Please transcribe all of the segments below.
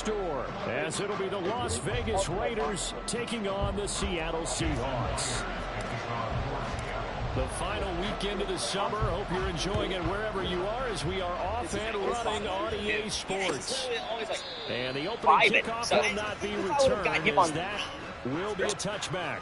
store, as it'll be the Las Vegas Raiders taking on the Seattle Seahawks. The final weekend of the summer. Hope you're enjoying it wherever you are, as we are off and running on EA Sports. And the opening kickoff will not be returned, as that will be a touchback.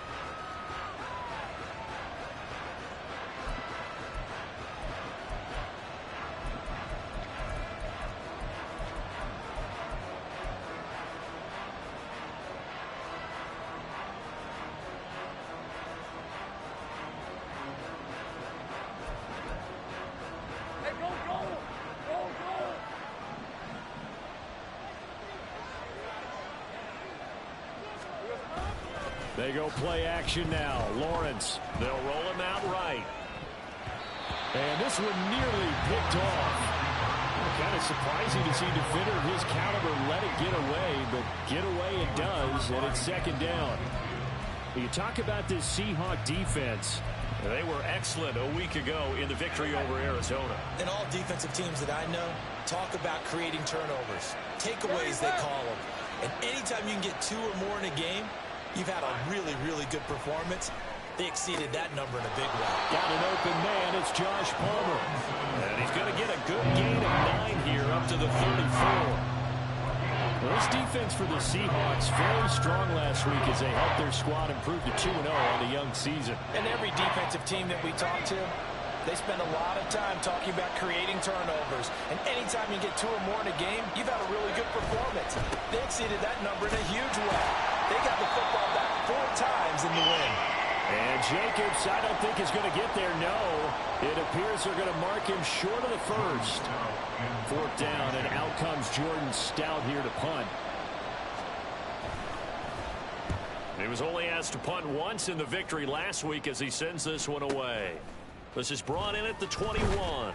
They go play action now. Lawrence. They'll roll him out right. And this one nearly picked off. Kind of surprising to see a defender of his caliber let it get away, but get away it does, and it's second down. You talk about this Seahawk defense. They were excellent a week ago in the victory over Arizona. And all defensive teams that I know talk about creating turnovers. Takeaways, they call them. And anytime you can get 2 or more in a game, you've had a really, really good performance. They exceeded that number in a big way. Got an open man. It's Josh Palmer. And he's going to get a good gain of 9 here up to the 34. Well, this defense for the Seahawks very strong last week as they helped their squad improve to 2-0 on the young season. And every defensive team that we talk to, they spend a lot of time talking about creating turnovers. And anytime you get 2 or more in a game, you've had a really good performance. They exceeded that number in a huge way. They got the football back 4 times in the win. And Jacobs, I don't think is going to get there. No, it appears they're going to mark him short of the first. 4th down, and out comes Jordan Stout here to punt. He was only asked to punt once in the victory last week as he sends this one away. This is brought in at the 21.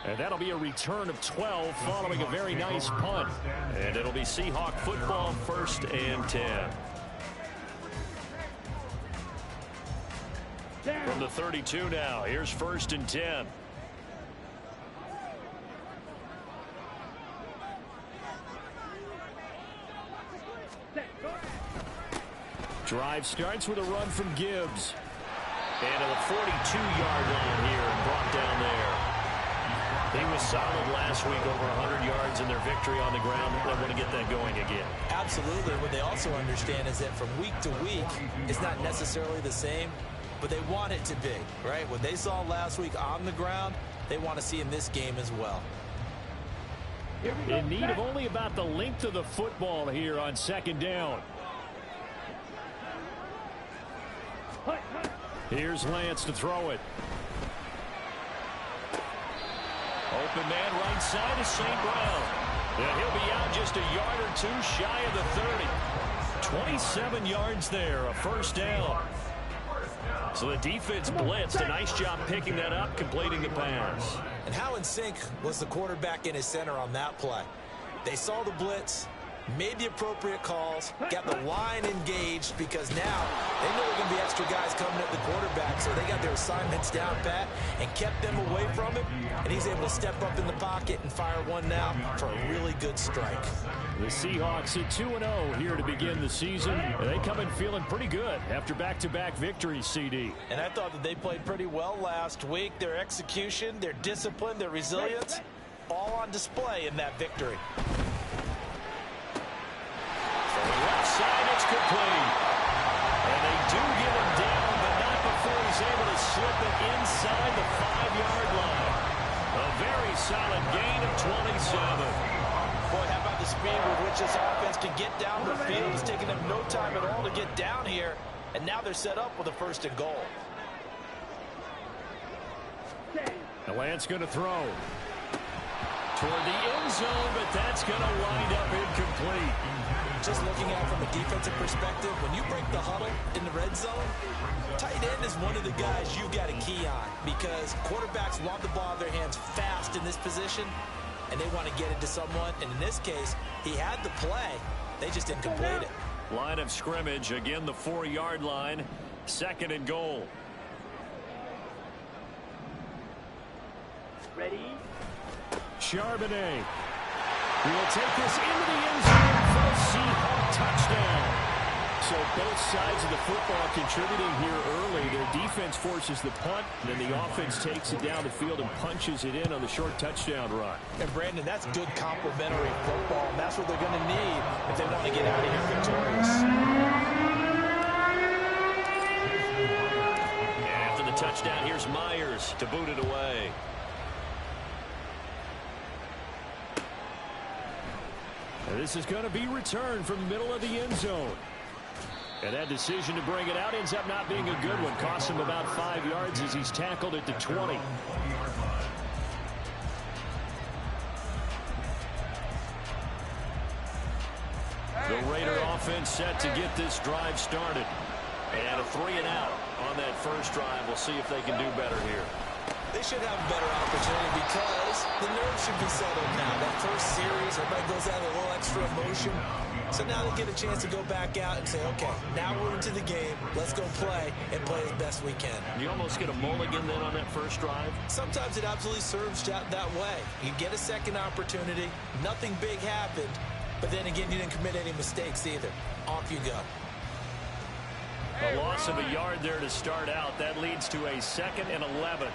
And that'll be a return of 12 following a very nice punt. And it'll be Seahawk football, 1st and 10. From the 32 now, here's 1st and 10. Drive starts with a run from Gibbs. And to the 42-yard line here and brought down there. He was solid last week, over 100 yards in their victory on the ground. They want to get that going again. Absolutely. What they also understand is that from week to week, it's not necessarily the same, but they want it to be, right? What they saw last week on the ground, they want to see in this game as well. In need of only about the length of the football here on 2nd down. Here's Lance to throw it. Open man right side is St. Brown. And he'll be out just a yard or 2 shy of the 30. 27 yards there, a 1st down. So the defense blitzed. A nice job picking that up, completing the pass. And how in sync was the quarterback in his center on that play? They saw the blitz, made the appropriate calls, got the line engaged, because now they know there are going to be extra guys coming at the quarterback, so they got their assignments down pat and kept them away from him, and he's able to step up in the pocket and fire one now for a really good strike. The Seahawks at 2-0 here to begin the season. They come in feeling pretty good after back-to-back victories, CD. And I thought that they played pretty well last week. Their execution, their discipline, their resilience, all on display in that victory. Left side, it's complete. And they do get him down, but not before he's able to slip it inside the 5-yard line. A very solid gain of 27. Boy, how about the speed with which this offense can get down the field? It's taken them no time at all to get down here, and now they're set up with a 1st and goal. The Lance going to throw toward the end zone, but that's going to wind up incomplete. Just looking at it from a defensive perspective, when you break the huddle in the red zone, tight end is one of the guys you got a key on, because quarterbacks want the ball in their hands fast in this position, and they want to get it to someone. And in this case, he had the play. They just didn't complete it. Line of scrimmage, again the 4-yard line, 2nd and goal. Ready? Charbonnet will take this into the end zone for sides of the football contributing here early. Their defense forces the punt, and then the offense takes it down the field and punches it in on the short touchdown run. And, Brandon, that's good complementary football, and that's what they're going to need if they want to get out of here victorious. And after the touchdown, here's Myers to boot it away. And this is going to be returned from the middle of the end zone. And that decision to bring it out ends up not being a good one. Costs him about 5 yards as he's tackled at the 20. The Raider offense set to get this drive started. And a 3-and-out on that first drive. We'll see if they can do better here. They should have a better opportunity because the nerves should be settled now. That first series, everybody goes out with a little extra emotion. So now they get a chance to go back out and say, okay, now we're into the game. Let's go play and play as best we can. You almost get a mulligan then on that first drive? Sometimes it absolutely serves that way. You get a second opportunity. Nothing big happened. But then again, you didn't commit any mistakes either. Off you go. A loss of a yard there to start out. That leads to a 2nd and 11.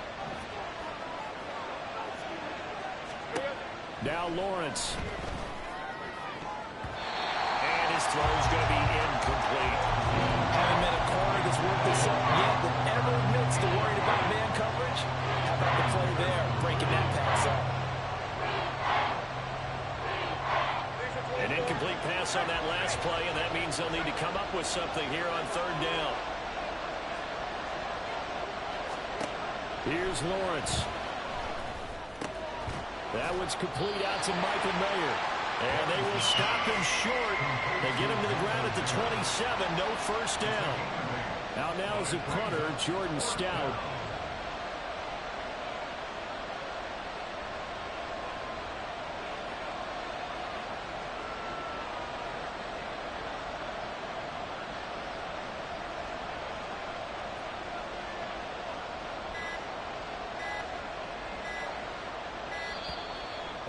Now Lawrence. And his throw is going to be incomplete. Haven't met a corner that's worked this up yet that ever admits to worrying about man coverage. How about the play there, breaking that pass up? An incomplete pass on that last play, and that means they'll need to come up with something here on 3rd down. Here's Lawrence. That one's complete out to Michael Mayer. And they will stop him short. They get him to the ground at the 27. No first down. Out now is the punter, Jordan Stout.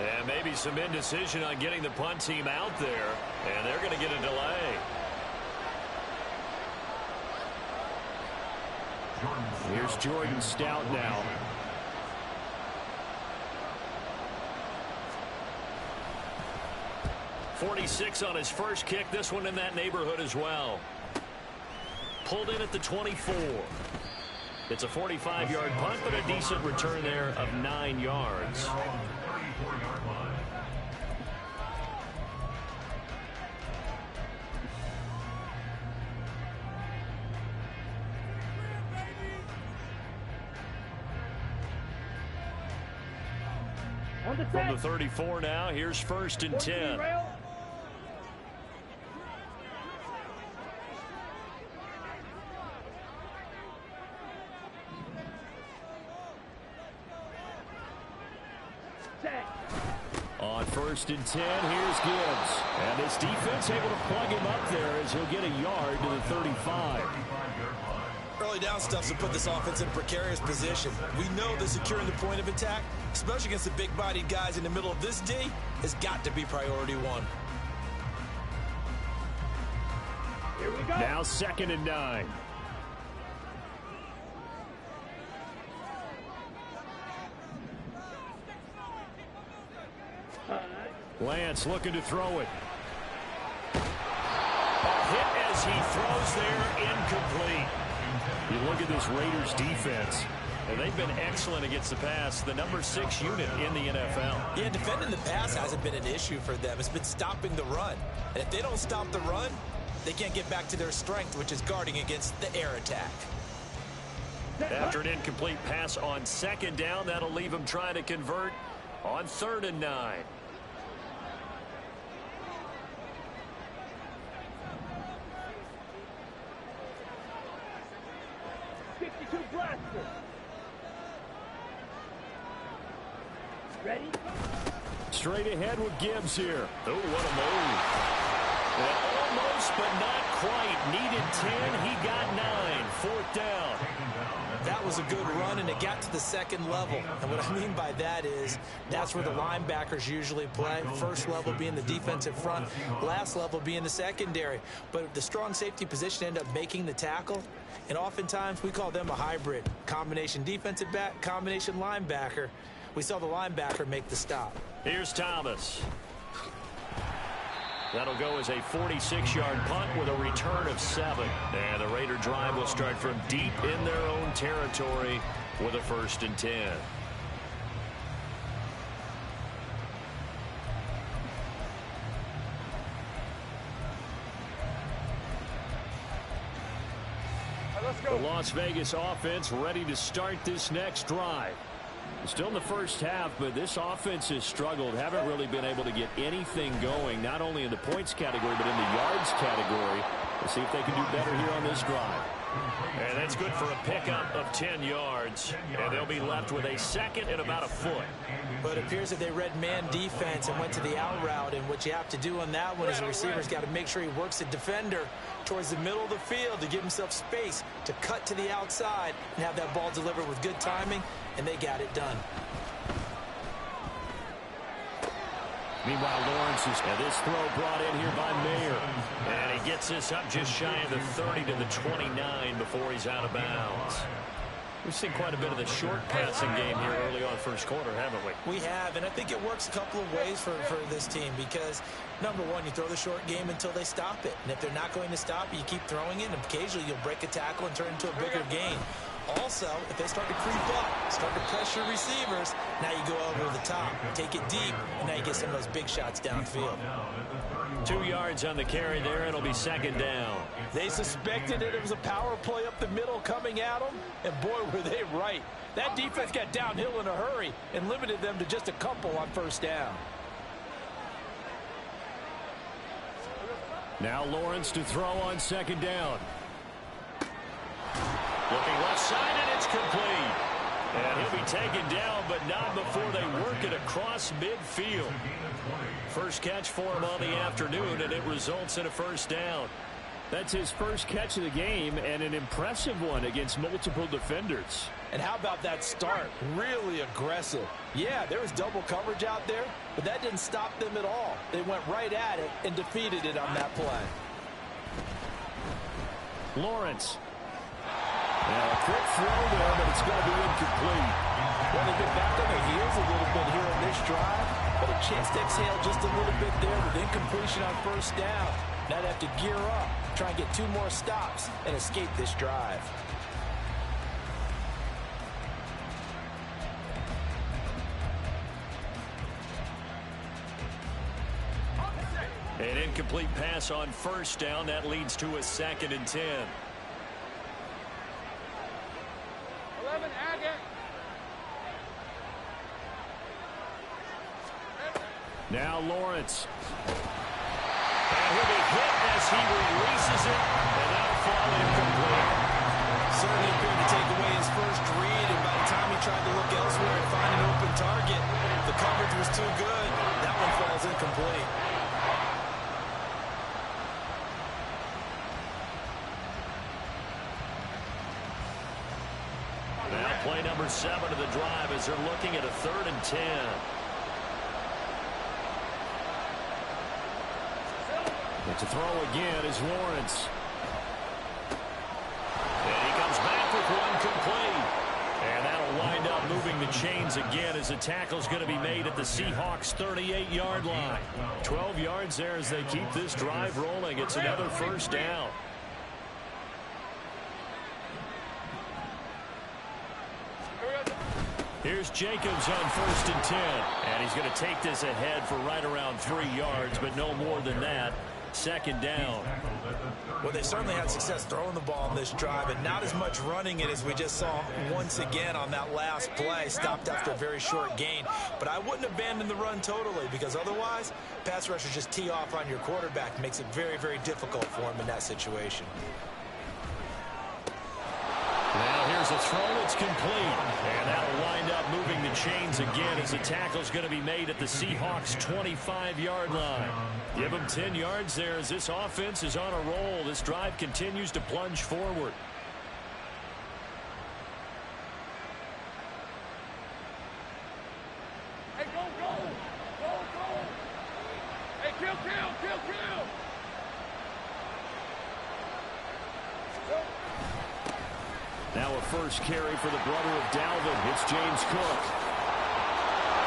And maybe some indecision on getting the punt team out there. And they're going to get a delay. Here's Jordan Stout now. .46 on his first kick. This one in that neighborhood as well. Pulled in at the 24. It's a 45-yard punt, but a decent return there of 9 yards. From the 34 now, here's 1st and 10. On 1st and 10, here's Gibbs. And this defense able to plug him up there as he'll get a yard to the 35. Early down stuff to put this offense in a precarious position. We know that securing the point of attack, especially against the big-bodied guys in the middle of this D, has got to be priority one. Here we go. Now 2nd and 9. Lance looking to throw it. A hit as he throws there, incomplete. You look at this Raiders defense, and they've been excellent against the pass, the number 6 unit in the NFL. Yeah, defending the pass hasn't been an issue for them. It's been stopping the run. And if they don't stop the run, they can't get back to their strength, which is guarding against the air attack. After an incomplete pass on 2nd down, that'll leave them trying to convert on 3rd and 9. Ready? Straight ahead with Gibbs here. Oh, what a move. And almost but not quite. Needed 10. He got 9. Fourth down. That was a good run, and it got to the second level. And what I mean by that is that's where the linebackers usually play. First level being the defensive front, last level being the secondary. But the strong safety position ended up making the tackle, and oftentimes we call them a hybrid. Combination defensive back, combination linebacker. We saw the linebacker make the stop. Here's Thomas. That'll go as a 46-yard punt with a return of 7. And the Raider drive will start from deep in their own territory with a 1st and 10. The Las Vegas offense ready to start this next drive. Still in the first half, but this offense has struggled. Haven't really been able to get anything going, not only in the points category, but in the yards category. We'll see if they can do better here on this drive. And that's good for a pickup of 10 yards. And they'll be left with a 2nd and about a foot. But it appears that they read man defense and went to the out route. And what you have to do on that one is the receiver's got to make sure he works the defender towards the middle of the field to give himself space to cut to the outside and have that ball delivered with good timing. And they got it done. Meanwhile, Lawrence is this throw brought in here by Mayer. And he gets this up just shy of the 30 to the 29 before he's out of bounds. We've seen quite a bit of the short passing game here early on first quarter, haven't we? We have, and I think it works a couple of ways for this team because, number one, you throw the short game until they stop it. And if they're not going to stop it, you keep throwing it, and occasionally you'll break a tackle and turn it into a bigger gain. Also, if they start to creep up, start to pressure receivers, now you go over the top, take it deep, and now you get some of those big shots downfield. 2 yards on the carry there. It'll be 2nd down. They suspected that it was a power play up the middle coming at them, and boy, were they right. That defense got downhill in a hurry and limited them to just a couple on 1st down. Now Lawrence to throw on 2nd down. Looking left side, and it's complete. And he'll be taken down, but not before they work it across midfield. First catch for him on the afternoon, and it results in a 1st down. That's his first catch of the game, and an impressive one against multiple defenders. And how about that start? Really aggressive. Yeah, there was double coverage out there, but that didn't stop them at all. They went right at it and defeated it on that play. Lawrence. Now, a quick throw there, but it's going to be incomplete. Well, they've been back on their heels a little bit here on this drive, but a chance to exhale just a little bit there with incompletion on 1st down. Now they have to gear up, try and get 2 more stops, and escape this drive. An incomplete pass on 1st down. That leads to a 2nd and 10. Now Lawrence. And he'll be hit as he releases it, and that'll fall incomplete. Certainly appeared to take away his first read, and by the time he tried to look elsewhere and find an open target, the coverage was too good. That one falls incomplete. Now play number 7 of the drive as they're looking at a 3rd and 10. But to throw again is Lawrence. And he comes back with one complete. And that'll wind up moving the chains again as the tackle's going to be made at the Seahawks' 38-yard line. 12 yards there as they keep this drive rolling. It's another 1st down. Here's Jacobs on 1st and 10. And he's going to take this ahead for right around 3 yards, but no more than that. 2nd down. Well, they certainly had success throwing the ball on this drive, and not as much running it as we just saw once again on that last play. Stopped after a very short gain. But I wouldn't abandon the run totally, because otherwise, pass rushers just tee off on your quarterback. Makes it very, very difficult for him in that situation. Now here's a throw. It's complete. And that'll wind up moving the chains again as the tackle's going to be made at the Seahawks' 25-yard line. Give them 10 yards there as this offense is on a roll. This drive continues to plunge forward. Hey, go, go! Go, go! Hey, kill! Now a first carry for the brother of Dalvin. It's James Cook.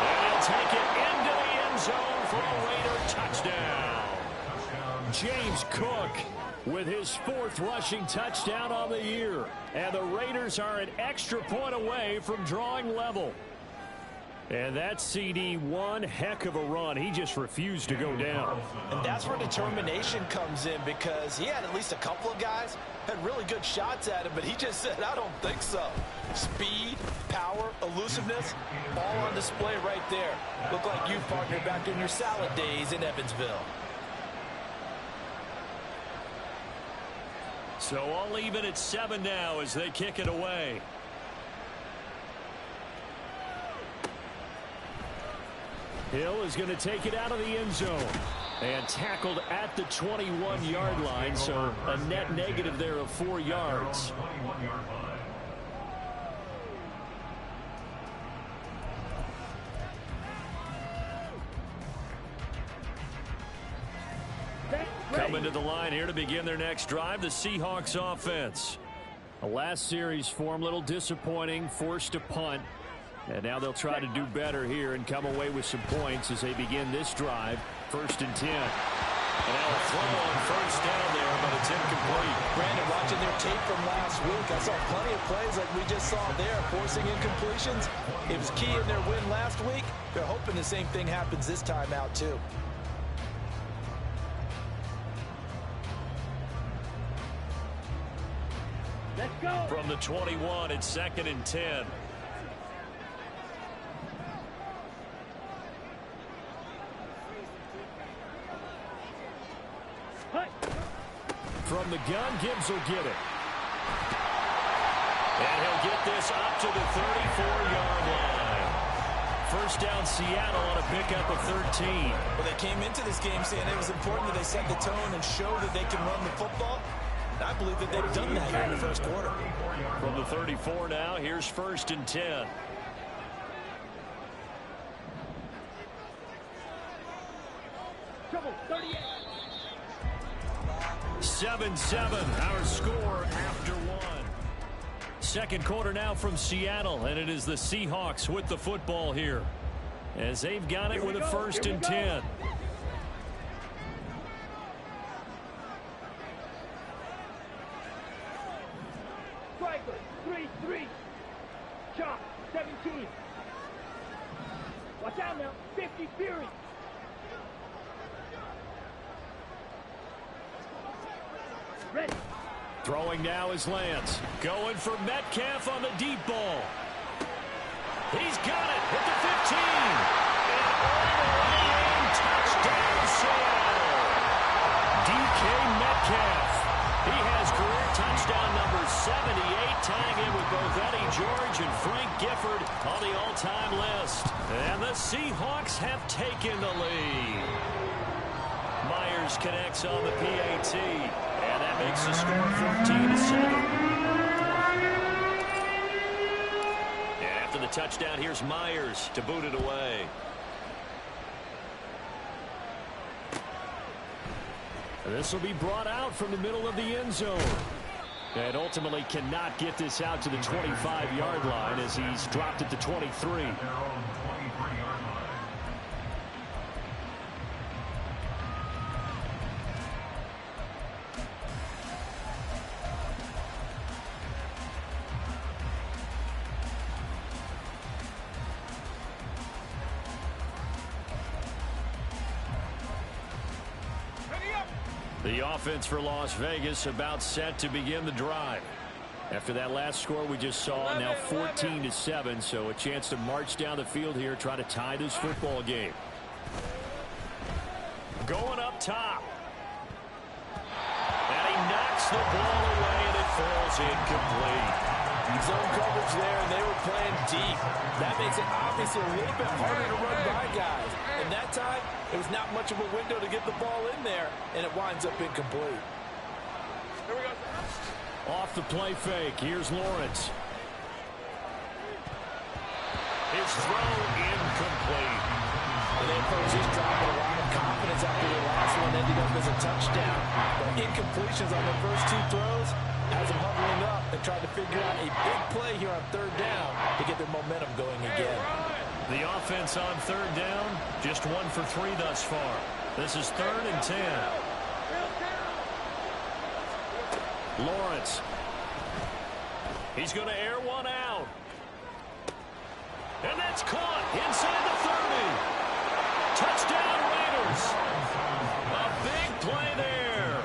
And he'll take it into the end zone for a Raider touchdown. James Cook with his 4th rushing touchdown on the year. And the Raiders are an extra point away from drawing level. And that CD, one heck of a run. He just refused to go down. And that's where determination comes in, because he had at least a couple of guys had really good shots at him, but he just said, I don't think so. Speed, power, elusiveness, all on display right there. Look like you, partner, back in your salad days in Evansville. So all even at 7 now as they kick it away. Hill is going to take it out of the end zone. And tackled at the 21-yard line, so a net negative there of 4 yards. Coming to the line here to begin their next drive, the Seahawks offense. The last series form, a little disappointing, forced a punt. And now they'll try to do better here and come away with some points as they begin this drive. 1st and 10. And now a throw on first down there, but it's incomplete. Brandon, watching their tape from last week, I saw plenty of plays like we just saw there, forcing incompletions. It was key in their win last week. They're hoping the same thing happens this time out, too. Let's go! From the 21, it's 2nd and 10. From the gun, Gibbs will get it. And he'll get this up to the 34-yard line. First down, Seattle on a pickup of 13. Well, they came into this game saying it was important that they set the tone and show that they can run the football. And I believe that they've done that here in the first quarter. From the 34 now, here's 1st and 10. Trouble, 38. 7-7, our score after 1. Second quarter now from Seattle, and it is the Seahawks with the football here as they've got it with a 1st and 10. Striker, 3-3. Chop, 17. Watch out now, 50 Fury. Ready. Throwing now is Lance. Going for Metcalf on the deep ball. He's got it at the 15. And all the way in, touchdown Seattle. DK Metcalf. He has career touchdown number 78, tying in with both Eddie George and Frank Gifford on the all-time list. And the Seahawks have taken the lead. Myers connects on the PAT. And that makes the score 14-7. And after the touchdown, here's Myers to boot it away. And this will be brought out from the middle of the end zone. And ultimately cannot get this out to the 25-yard line as he's dropped it to 23. The offense for Las Vegas about set to begin the drive. After that last score we just saw, now 14-7, so a chance to march down the field here, try to tie this football game. Going up top. And he knocks the ball away, and it falls incomplete. Zone coverage there, and they were playing deep. That makes it obviously a little bit harder to run by guys. And that time, it was not much of a window to get the ball in there, and it winds up incomplete. Here we go. Off the play fake. Here's Lawrence. His throw incomplete. And they approach this drive with a lot of confidence after the last one ended up as a touchdown. But incompletions on their first two throws has them huddling up and trying to figure out a big play here on third down to get their momentum going again. The offense on third down, just 1 for 3 thus far. This is 3rd and 10. Lawrence. He's going to air one out. And that's caught inside the 30. Touchdown Raiders. A big play there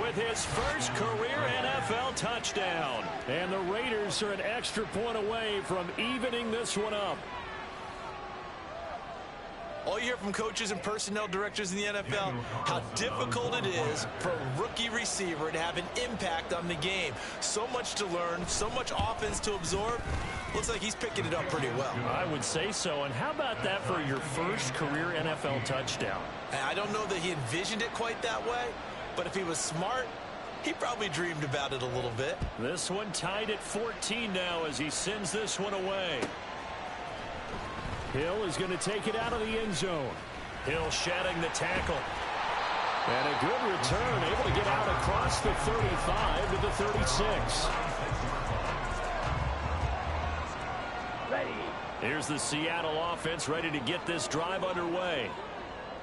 with his first career NFL touchdown. And the Raiders are an extra point away from evening this one up. All you hear from coaches and personnel directors in the NFL, how difficult it is for a rookie receiver to have an impact on the game. So much to learn, so much offense to absorb. Looks like he's picking it up pretty well. I would say so. And how about that for your first career NFL touchdown? I don't know that he envisioned it quite that way, but if he was smart, he probably dreamed about it a little bit. This one tied at 14 now as he sends this one away. Hill is going to take it out of the end zone. Hill shedding the tackle. And a good return, able to get out across the 35 to the 36. Ready. Here's the Seattle offense ready to get this drive underway.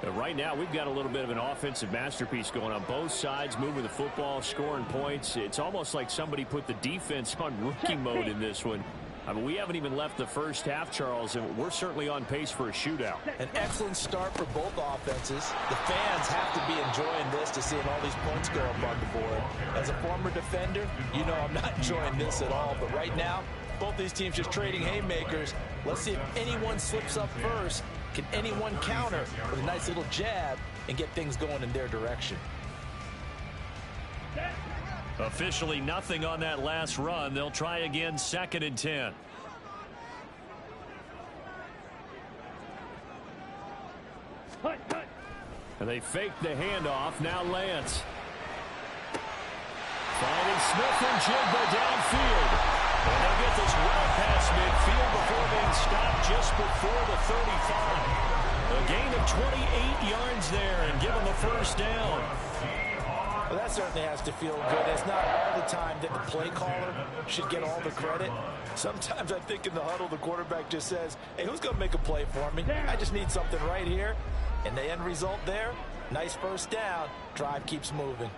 But right now, we've got a little bit of an offensive masterpiece going on both sides, moving the football, scoring points. It's almost like somebody put the defense on rookie mode in this one. I mean, we haven't even left the first half, Charles, and we're certainly on pace for a shootout. An excellent start for both offenses. The fans have to be enjoying this to seeing all these points go up on the board. As a former defender, you know I'm not enjoying this at all. But right now, both these teams just trading haymakers. Let's see if anyone slips up first. Can anyone counter with a nice little jab and get things going in their direction? Officially nothing on that last run. They'll try again 2nd and 10. And they fake the handoff. Now Lance. Finding Smith and Jigba downfield. And they'll get this well past midfield before being stopped just before the 35. A gain of 28 yards there and give them a first down. Well, that certainly has to feel good. It's not all the time that the play caller should get all the credit. Sometimes I think in the huddle, the quarterback just says, hey, who's going to make a play for me? I just need something right here. And the end result there, nice first down. Drive keeps moving.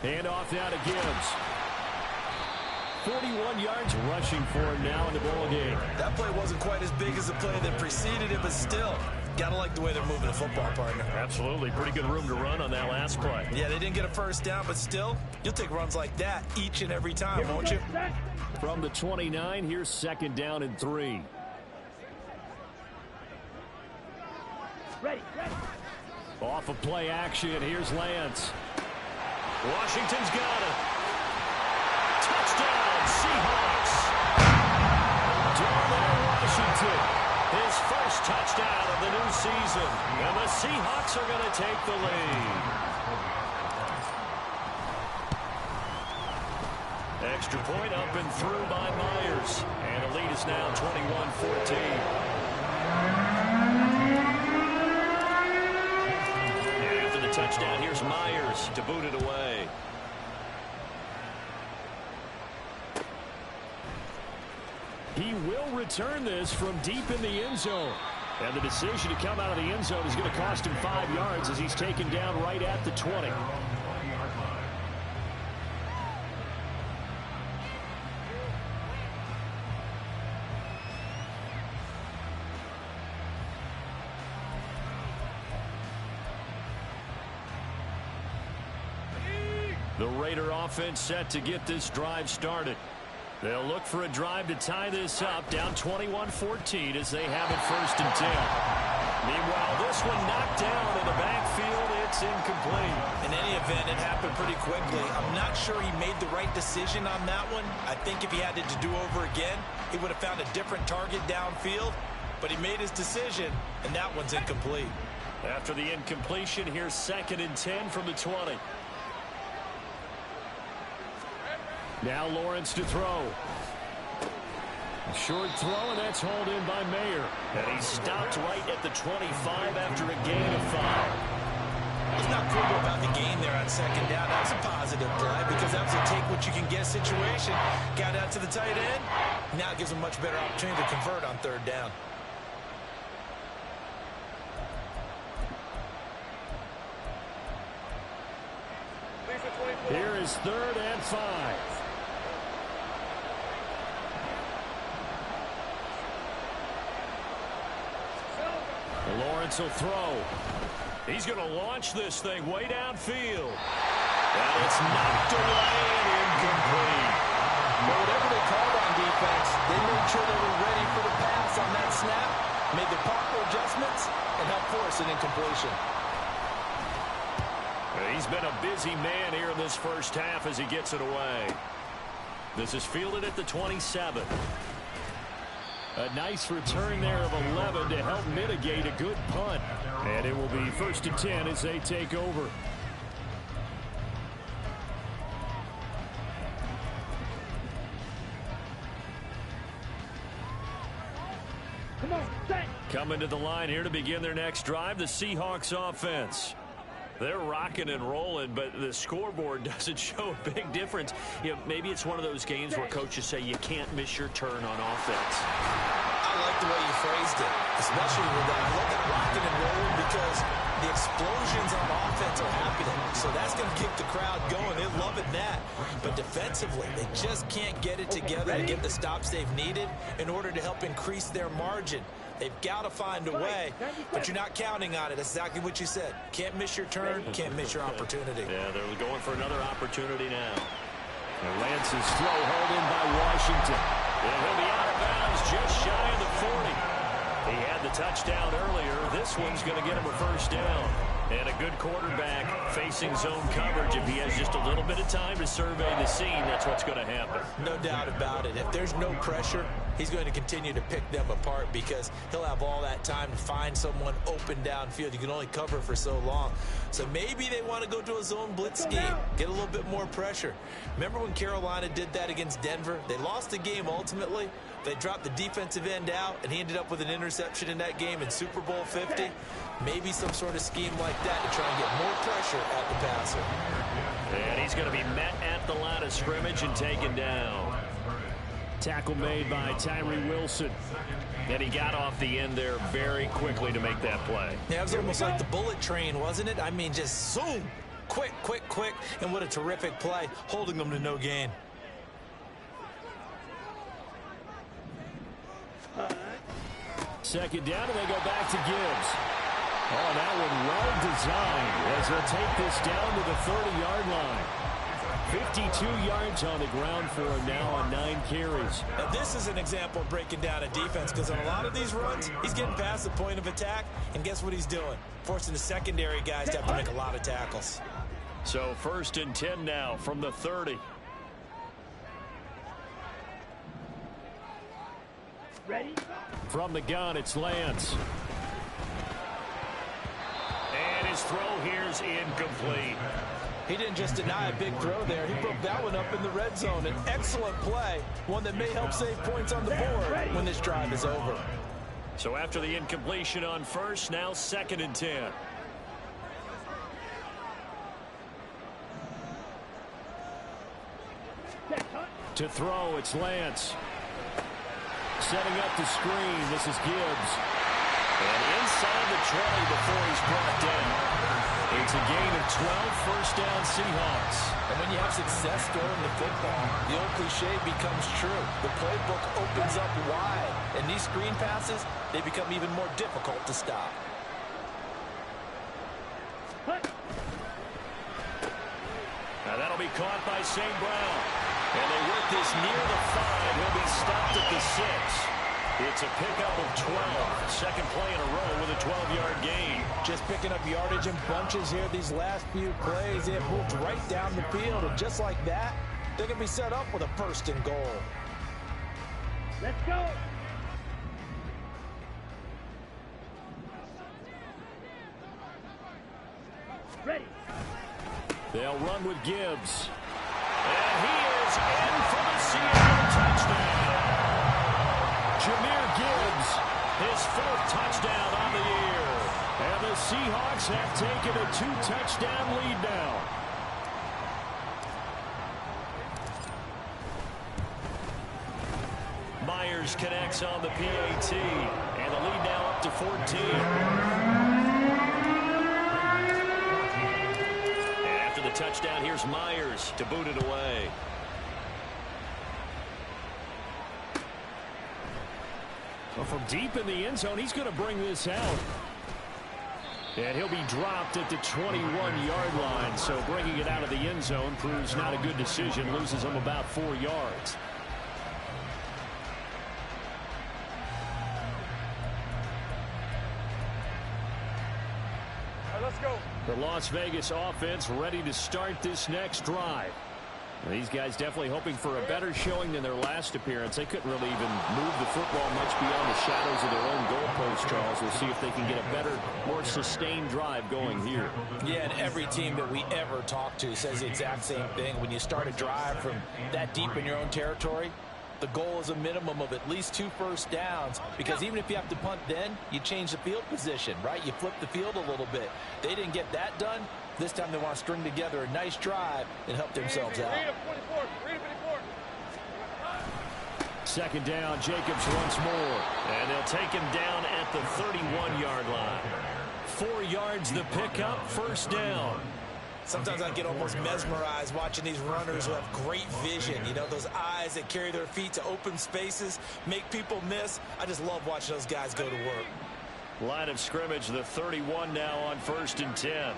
Handoff now to Gibbs. 41 yards rushing for him now in the ball game. That play wasn't quite as big as the play that preceded it, but still, gotta like the way they're moving the football, partner. Absolutely. Pretty good room to run on that last play. Yeah, they didn't get a first down, but still, you'll take runs like that each and every time, won't you? From the 29, here's 2nd down and 3. Ready. Off of play action, here's Lance. Washington's got it. Touchdown, Seahawks. Darnell Washington, his first touchdown of the new season. And the Seahawks are going to take the lead. Extra point up and through by Myers. And the lead is now 21-14. After the touchdown, here's Myers to boot it away. He will return this from deep in the end zone. And the decision to come out of the end zone is going to cost him 5 yards as he's taken down right at the 20. The Raider offense set to get this drive started. They'll look for a drive to tie this up, down 21-14 as they have it 1st and 10. Meanwhile, this one knocked down in the backfield. It's incomplete. In any event, it happened pretty quickly. I'm not sure he made the right decision on that one. I think if he had it to do over again, he would have found a different target downfield. But he made his decision, and that one's incomplete. After the incompletion, here's 2nd and 10 from the 20. Now Lawrence to throw. A short throw, and that's hauled in by Mayer. And he's stopped right at the 25 after a gain of 5. It's not cool about the gain there on 2nd down. That was a positive play because that was a take-what-you-can-get situation. Got out to the tight end. Now it gives him a much better opportunity to convert on 3rd down. Here is 3rd and 5. Lawrence will throw. He's going to launch this thing way downfield. And it's knocked away and incomplete. Well, whatever they called on defense, they made sure they were ready for the pass on that snap, made the proper adjustments, and helped force an incompletion. He's been a busy man here in this 1st half as he gets it away. This is fielded at the 27. A nice return there of 11 to help mitigate a good punt. And it will be 1st and 10 as they take over. Coming to the line here to begin their next drive, the Seahawks offense. They're rocking and rolling, but the scoreboard doesn't show a big difference. You know, maybe it's one of those games where coaches say you can't miss your turn on offense. I like the way you phrased it, especially with that. I look at rocking and rolling because the explosions on offense are happening. So that's going to keep the crowd going. They're loving that. But defensively, they just can't get it together to get the stops they've needed in order to help increase their margin. They've got to find a way, but you're not counting on it. That's exactly what you said. Can't miss your turn, can't miss your opportunity. Yeah, they're going for another opportunity now. And Lance's throw held in by Washington. And he'll be out of bounds just shy of the 40. He had the touchdown earlier. This one's going to get him a 1st down. And a good quarterback facing zone coverage. If he has just a little bit of time to survey the scene, that's what's going to happen. No doubt about it. If there's no pressure, he's going to continue to pick them apart because he'll have all that time to find someone open downfield. You can only cover for so long. So maybe they want to go to a zone blitz scheme, get a little bit more pressure. Remember when Carolina did that against Denver? They lost the game ultimately. They dropped the defensive end out, and he ended up with an interception in that game in Super Bowl 50. Maybe some sort of scheme like that to try and get more pressure at the passer. And he's going to be met at the line of scrimmage and taken down. Tackle made by Tyree Wilson. And he got off the end there very quickly to make that play. Yeah, it was almost like the bullet train, wasn't it? I mean, just zoom. Quick, quick, quick. And what a terrific play, holding them to no gain. Second down, and they go back to Gibbs. Oh, that one well designed as they'll take this down to the 30-yard line. 52 yards on the ground for him now on 9 carries. Now, this is an example of breaking down a defense because on a lot of these runs, he's getting past the point of attack, and guess what he's doing? Forcing the secondary guys to have to make a lot of tackles. So 1st and 10 now from the 30. Ready? From the gun, it's Lance. And his throw here's incomplete. He didn't just deny a big throw there. He broke that one up in the red zone. An excellent play, one that may help save points on the board when this drive is over. So after the incompletion on 1st, now 2nd and 10. To throw, it's Lance. Setting up the screen, this is Gibbs. And inside the 20 before he's brought down. It's a gain of 12, 1st down Seahawks. And when you have success throwing the football, the old cliche becomes true. The playbook opens up wide. And these screen passes, they become even more difficult to stop. Now that'll be caught by St. Brown. And they work this near the 5. He'll be stopped at the 6. It's a pickup of 12. Second play in a row with a 12-yard gain. Just picking up yardage in bunches here these last few plays. They have moved right down the field, and just like that, they're going to be set up with a 1st and goal. Let's go. Ready. They'll run with Gibbs. And he is in for the Seattle touchdown. Jahmyr Gibbs, his 4th touchdown on the year. And the Seahawks have taken a 2-touchdown lead now. Myers connects on the PAT. And the lead now up to 14. After the touchdown, here's Myers to boot it away. Well, from deep in the end zone, he's going to bring this out. And he'll be dropped at the 21-yard line. So bringing it out of the end zone proves not a good decision. Loses him about 4 yards. Let's go. The Las Vegas offense ready to start this next drive. Well, these guys definitely hoping for a better showing than their last appearance. They couldn't really even move the football much beyond the shadows of their own goalpost, Charles. We'll see if they can get a better, more sustained drive going here. Yeah, and every team that we ever talk to says the exact same thing. When you start a drive from that deep in your own territory, the goal is a minimum of at least 2 first downs, because even if you have to punt then, you change the field position, right? You flip the field a little bit. They didn't get that done. This time they want to string together a nice drive and help themselves out. Second down, Jacobs once more. And they'll take him down at the 31-yard line. 4 yards the pickup, 1st down. Sometimes I get almost mesmerized watching these runners who have great vision. You know, those eyes that carry their feet to open spaces, make people miss. I just love watching those guys go to work. Line of scrimmage, the 31 now on 1st and 10.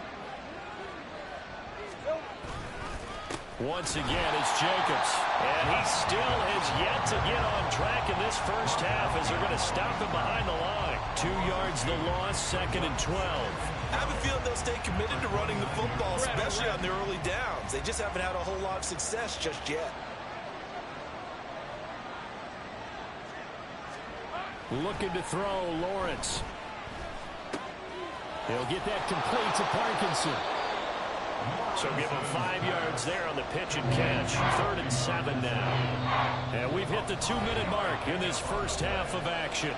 Once again, it's Jacobs. And he still has yet to get on track in this first half as they're going to stop him behind the line. 2 yards the loss, 2nd and 12. I have a feeling they'll stay committed to running the football, especially on their early downs. They just haven't had a whole lot of success just yet. Looking to throw, Lawrence. He'll get that complete to Parkinson. So give him 5 yards there on the pitch and catch. 3rd and 7 now. And we've hit the 2-minute mark in this first half of action.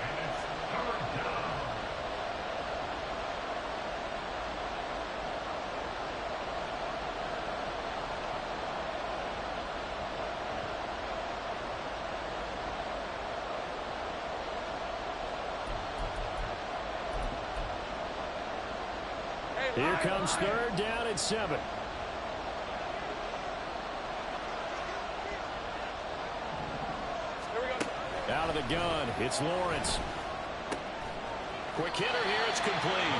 Here comes 3rd down at 7. Out of the gun, it's Lawrence. Quick hitter here, it's complete.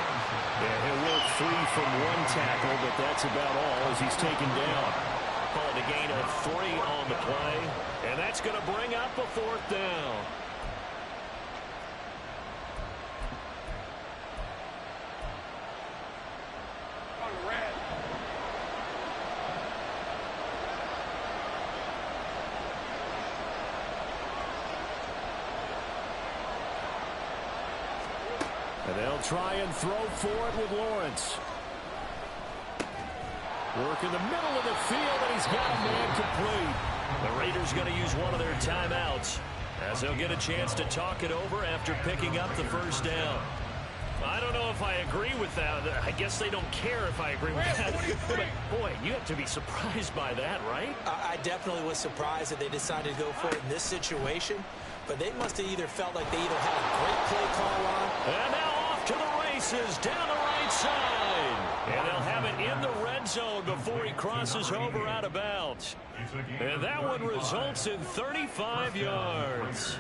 Yeah, he'll work free from 1 tackle, but that's about all as he's taken down. Call it a gain of 3 on the play, and that's going to bring up a 4th down. And they'll try and throw for it with Lawrence. Work in the middle of the field, and he's got a man complete. The Raiders going to use one of their timeouts as they'll get a chance to talk it over after picking up the 1st down. I don't know if I agree with that. I guess they don't care if I agree with that. But, boy, you have to be surprised by that, right? I definitely was surprised that they decided to go for it in this situation. But they must have either felt like they either had a great play call on. And now off to the races down the right side. And they'll have it in the red zone before he crosses over out of bounds. And that one results in 35 yards.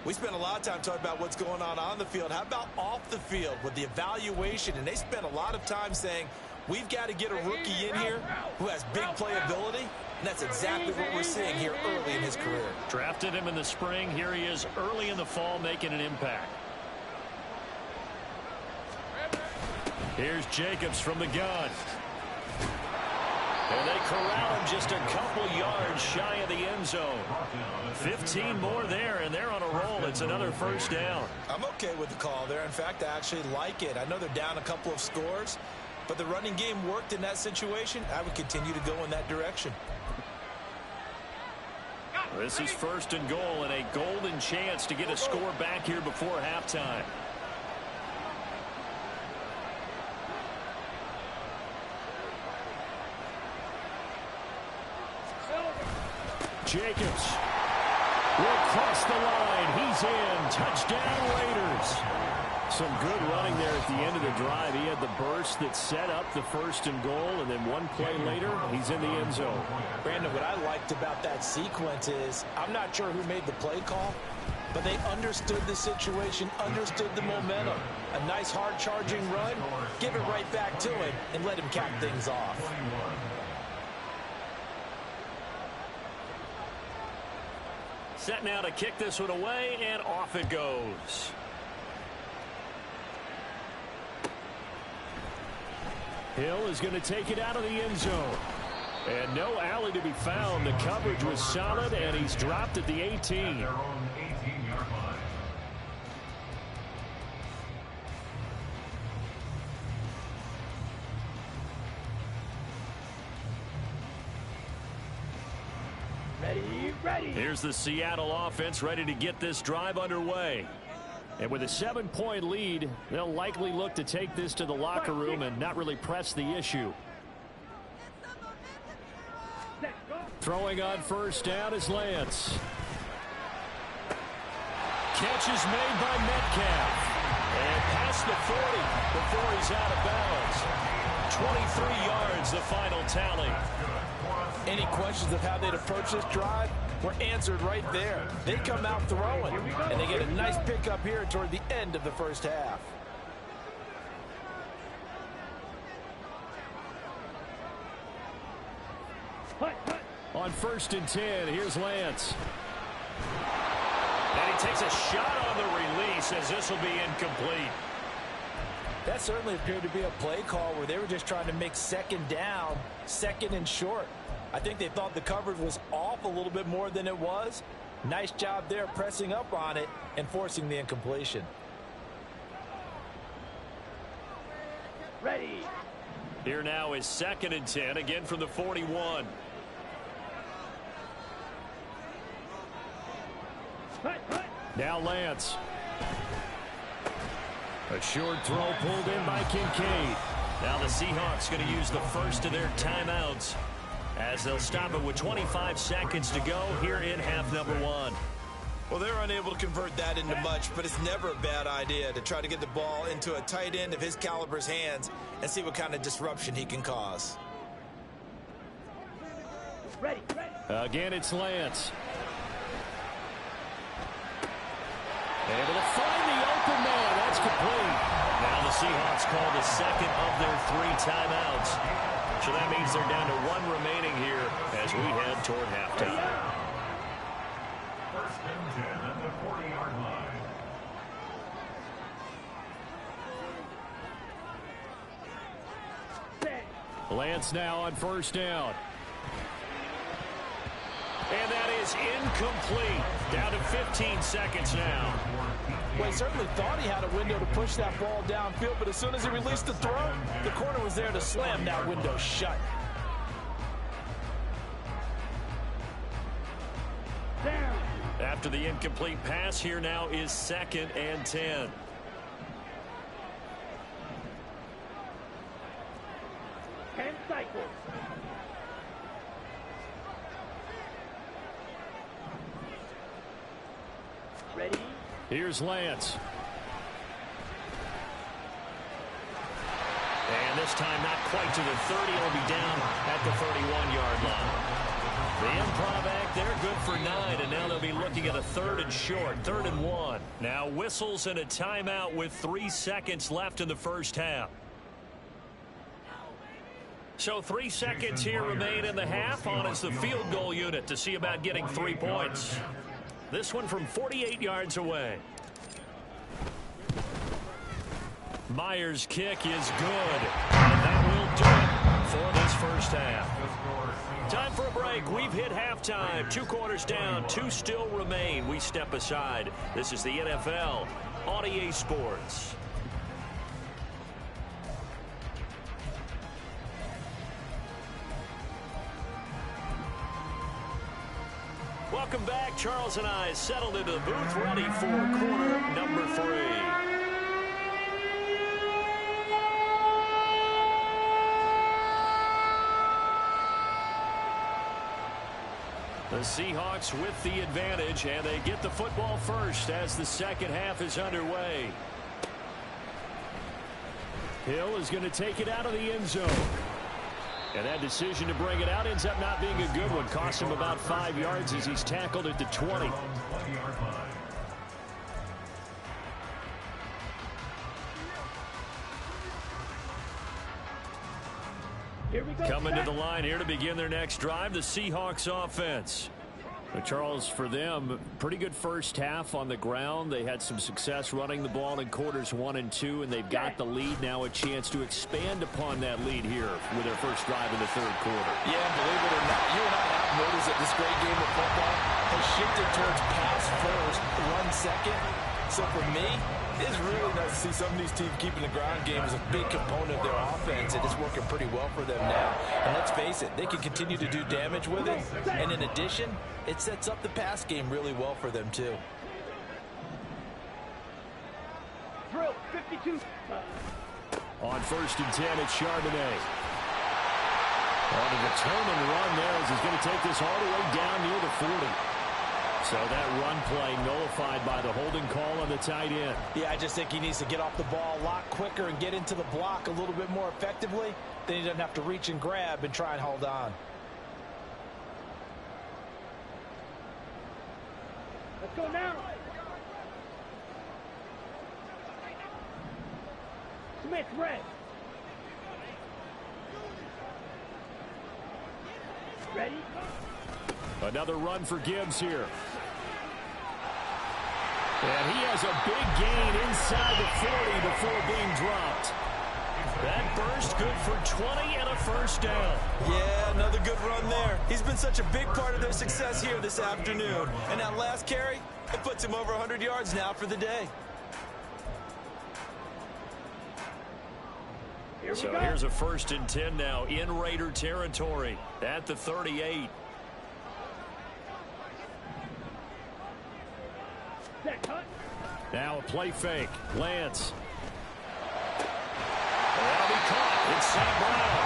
We spent a lot of time talking about what's going on the field. How about off the field with the evaluation? And they spent a lot of time saying, we've got to get a rookie in here who has big playability. And that's exactly what we're seeing here early in his career. Drafted him in the spring. Here he is early in the fall making an impact. Here's Jacobs from the gun. And they corral him just a couple yards shy of the end zone. 15 more there, and they're on a roll. It's another first down. I'm okay with the call there. In fact, I actually like it. I know they're down a couple of scores, but the running game worked in that situation. I would continue to go in that direction. This is first and goal, and a golden chance to get a score back here before halftime. Jacobs will cross the line. He's in. Touchdown, Raiders. Some good running there at the end of the drive. He had the burst that set up the first and goal, and then one play later, he's in the end zone. Brandon, what I liked about that sequence is I'm not sure who made the play call, but they understood the situation, understood the momentum. A nice hard-charging run, give it right back to him, and let him cap things off. Set now to kick this one away, and off it goes. Hill is going to take it out of the end zone. And no alley to be found. The coverage was solid, and he's dropped at the 18. Ready. Here's the Seattle offense ready to get this drive underway. And with a 7-point lead, they'll likely look to take this to the locker room and not really press the issue. Throwing on first down is Lance. Catch is made by Metcalf. And past the 40 before he's out of bounds. 23 yards, the final tally. Any questions of how they'd approach this drive were answered right there. They come out throwing, and they get a nice pickup here toward the end of the first half. On first and 10, here's Lance. And he takes a shot on the release as this will be incomplete. That certainly appeared to be a play call where they were just trying to make second down, second and short. I think they thought the coverage was off a little bit more than it was. Nice job there pressing up on it and forcing the incompletion. Ready. Here now is second and 10, again from the 41. Now Lance. A short throw pulled in by Kincaid. Now the Seahawks going to use the first of their timeouts as they'll stop it with 25 seconds to go here in half number one. Well, they're unable to convert that into much, but it's never a bad idea to try to get the ball into a tight end of his caliber's hands and see what kind of disruption he can cause. Ready. Again, it's Lance. Able to find the open man. That's complete. Now the Seahawks call the second of their 3 timeouts. So that means they're down to 1 remaining here as we head toward halftime. First and 10 at the 40-yard line. Lance now on first down. And that is incomplete. Down to 15 seconds now. Well, he certainly thought he had a window to push that ball downfield, but as soon as he released the throw, the corner was there to slam that window shut. Down. After the incomplete pass, here now is second and 10. And cycle. Ready. Here's Lance. And this time not quite to the 30. It'll be down at the 31-yard line. The improv act, they're good for 9, and now they'll be looking at a 3rd and short, 3rd and 1. Now whistles and a timeout with 3 seconds left in the first half. So 3 seconds here remain in the half. On is the field goal unit to see about getting 3 points. This one from 48 yards away. Myers' kick is good. And that will do it for this first half. Time for a break. We've hit halftime. 2 quarters down. 2 still remain. We step aside. This is the NFL on EA Sports. Welcome back. Charles and I settled into the booth, ready for quarter number 3. The Seahawks with the advantage, and they get the football first as the second half is underway. Hill is going to take it out of the end zone. And that decision to bring it out ends up not being a good one. Cost him about 5 yards as he's tackled at the 20. Coming to the line here to begin their next drive, the Seahawks offense. But Charles, for them, pretty good first half on the ground. They had some success running the ball in quarters 1 and 2, and they've got the lead now, a chance to expand upon that lead here with their first drive in the third quarter. Yeah, believe it or not, you and I have noticed that this great game of football has shifted towards pass first, run second. So for me, it's really nice to see some of these teams keeping the ground game as a big component of their offense, and it's working pretty well for them now. And let's face it, they can continue to do damage with it. And in addition, it sets up the pass game really well for them, too. Drill, 52. On first and 10, it's Charbonnet. On a determined run there as he's going to take this all the way down near the 40. So that run play nullified by the holding call on the tight end. Yeah, I just think he needs to get off the ball a lot quicker and get into the block a little bit more effectively. Then he doesn't have to reach and grab and try and hold on. Let's go now. Smith, red. Ready? Another run for Gibbs here. And he has a big gain inside the 40 before being dropped. That burst good for 20 and a first down. Yeah, another good run there. He's been such a big part of their success here this afternoon. And that last carry, it puts him over 100 yards now for the day. So here's a first and 10 now in Raider territory at the 38. Now a play fake. Lance. That'll be caught. It's St. Brown.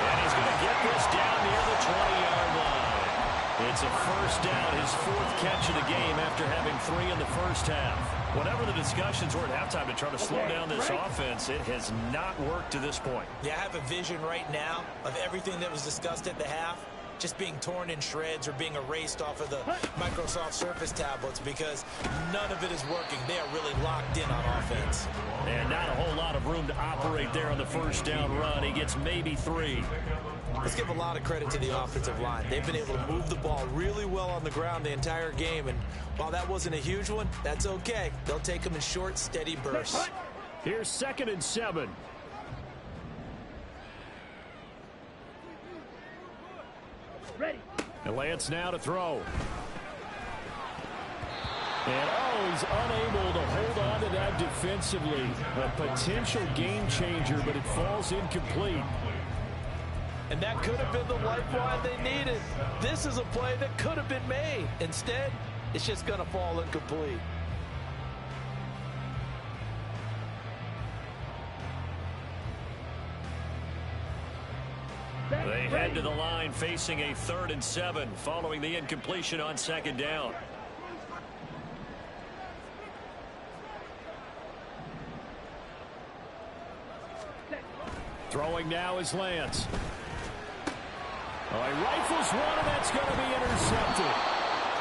And he's going to get this down near the 20-yard line. It's a first down, his 4th catch of the game after having 3 in the first half. Whatever the discussions were at halftime to try to slow down this offense, it has not worked to this point. Yeah, I have a vision right now of everything that was discussed at the half just being torn in shreds or being erased off of the Microsoft Surface tablets because none of it is working. They are really locked in on offense. And not a whole lot of room to operate there on the first down run. He gets maybe 3. Let's give a lot of credit to the offensive line. They've been able to move the ball really well on the ground the entire game. And while that wasn't a huge one, that's okay. They'll take them in short, steady bursts. Here's 2nd and 7. Ready. And Lance now to throw. And he's unable to hold on to that defensively. A potential game changer, but it falls incomplete. And that could have been the lifeline they needed. This is a play that could have been made. Instead, it's just going to fall incomplete. They head to the line facing a 3rd and 7 following the incompletion on 2nd down. Throwing now is Lance. He rifles one, and that's going to be intercepted.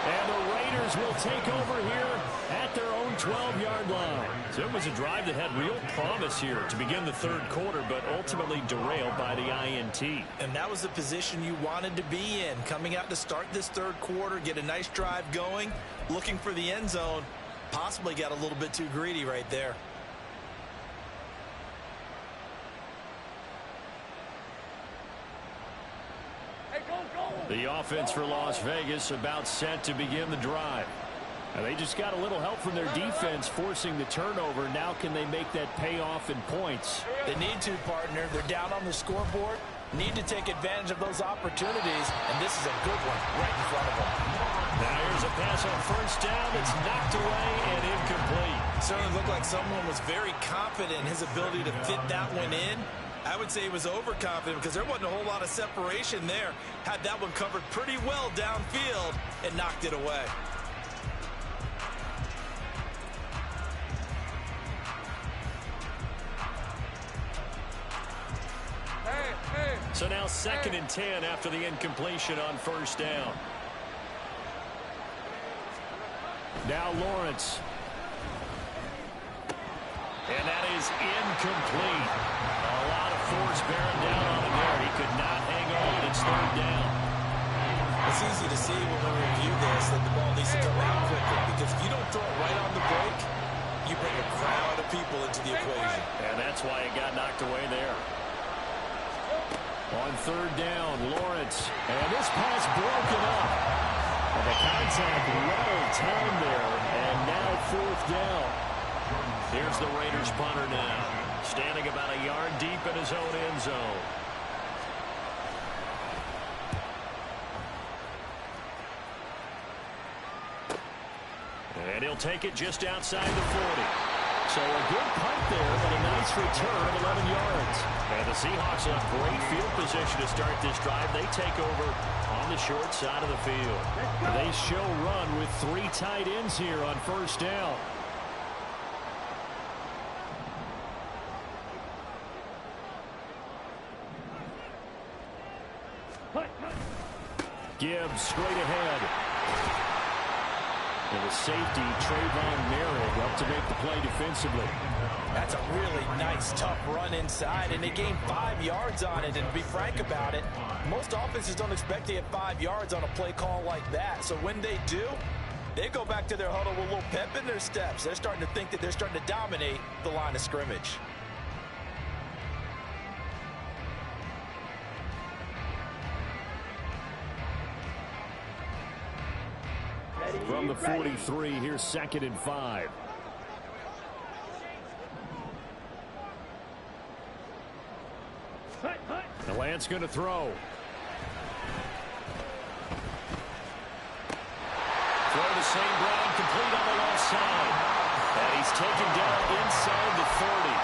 And the Raiders will take over here at their own 12-yard line. So it was a drive that had real promise here to begin the third quarter, but ultimately derailed by the INT. And that was the position you wanted to be in. Coming out to start this third quarter, get a nice drive going, looking for the end zone. Possibly got a little bit too greedy right there. The offense for Las Vegas about set to begin the drive. Now they just got a little help from their defense forcing the turnover. Now can they make that pay off in points? They need to, partner. They're down on the scoreboard. Need to take advantage of those opportunities, and this is a good one right in front of them. Now here's a pass on first down. It's knocked away and incomplete. Certainly looked like someone was very confident in his ability to fit that one in. I would say he was overconfident because there wasn't a whole lot of separation there. Had that one covered pretty well downfield and knocked it away. So now 2nd and 10 after the incompletion on first down. Now Lawrence. And that is incomplete. A lot of force bearing down on him there. He could not hang on. It's third down. It's easy to see when we review this that the ball needs to come out quickly, because if you don't throw it right on the break, you bring a crowd of people into the equation. And that's why it got knocked away there. On third down, Lawrence. And this pass broken up. And the contact well timed there. And now fourth down. Here's the Raiders punter now. Standing about a yard deep in his own end zone. And he'll take it just outside the 40. So a good punt there, but a nice return of 11 yards. And the Seahawks have great field position to start this drive. They take over on the short side of the field. They show run with 3 tight ends here on first down. Gibbs straight ahead. And the safety, Trayvon Merritt, up to make the play defensively. That's a really nice, tough run inside, and they gained 5 yards on it. And to be frank about it, most offenses don't expect to get 5 yards on a play call like that. So when they do, they go back to their huddle with a little pep in their steps. They're starting to think that they're starting to dominate the line of scrimmage. From the 43, here's 2nd and 5. The Lance going to throw. Throw to St. Brown, complete on the left side. And he's taken down inside the 30.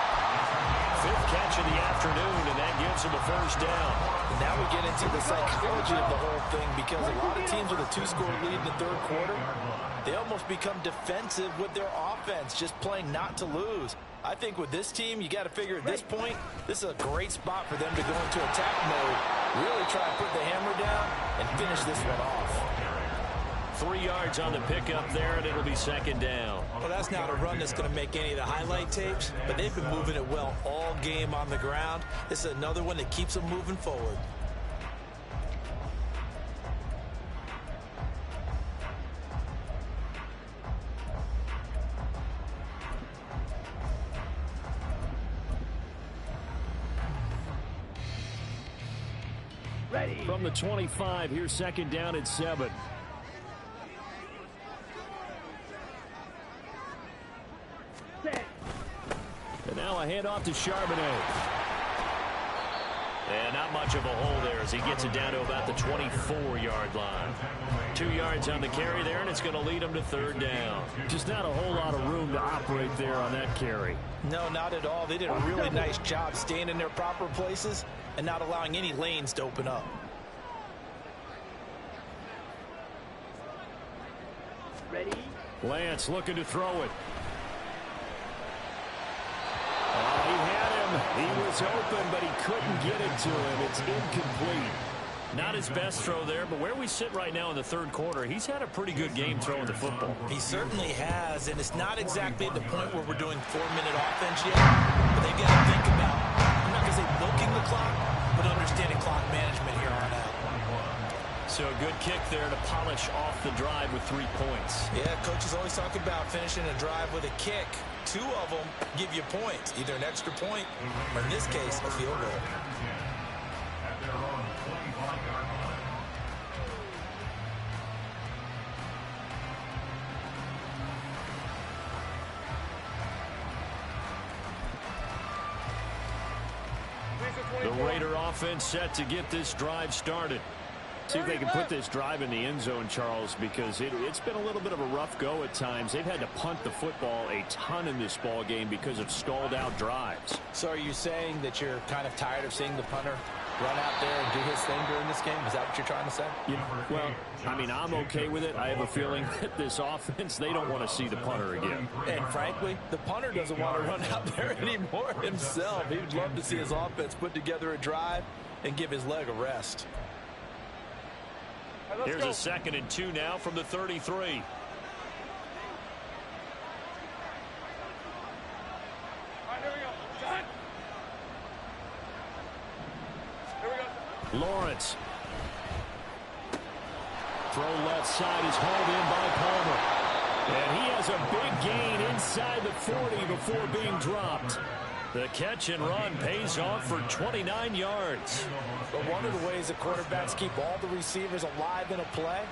5th catch of the afternoon, and that gives him a first down. Now we get into the psychology of the whole thing, because a lot of teams with a 2-score lead in the third quarter, they almost become defensive with their offense, just playing not to lose. I think with this team, you got to figure at this point, this is a great spot for them to go into attack mode, really try and put the hammer down and finish this one off. 3 yards on the pickup there, and it'll be 2nd down. Well, that's not a run that's going to make any of the highlight tapes, but they've been moving it well all game on the ground. This is another one that keeps them moving forward. Ready. From the 25, here's 2nd down and 7. And now a handoff to Charbonnet. And not much of a hole there as he gets it down to about the 24-yard line. 2 yards on the carry there, and it's going to lead him to 3rd down. Just not a whole lot of room to operate there on that carry. No, not at all. They did a really nice job staying in their proper places and not allowing any lanes to open up. Ready. Lance looking to throw it. He had him. He was open, but he couldn't get it to him. It's incomplete. Not his best throw there, but where we sit right now in the third quarter, he's had a pretty good game throwing the football. He certainly has, and it's not exactly at the point where we're doing 4-minute offense yet, but they've got to think about, I'm not going to say milking the clock, but understanding clock management here on out. So a good kick there to polish off the drive with 3 points. Yeah, coaches always talk about finishing a drive with a kick. 2 of them give you points, either an extra point or, in this case, a field goal. At their own 25-yard line. The Raider offense set to get this drive started. See if they can put this drive in the end zone, Charles, because it's been a little bit of a rough go at times. They've had to punt the football a ton in this ball game because of stalled out drives. So are you saying that you're kind of tired of seeing the punter run out there and do his thing during this game? Is that what you're trying to say? Yeah, well, I mean, I'm okay with it. I have a feeling that this offense, they don't want to see the punter again. And frankly, the punter doesn't want to run out there anymore himself. He would love to see his offense put together a drive and give his leg a rest. Here's a 2nd and 2 now from the 33. All right, here we go. Shot. Here we go. Lawrence. Throw left side is hauled in by Palmer. And he has a big gain inside the 40 before being dropped. The catch and run pays off for 29 yards. But one of the ways the quarterbacks keep all the receivers alive in a play,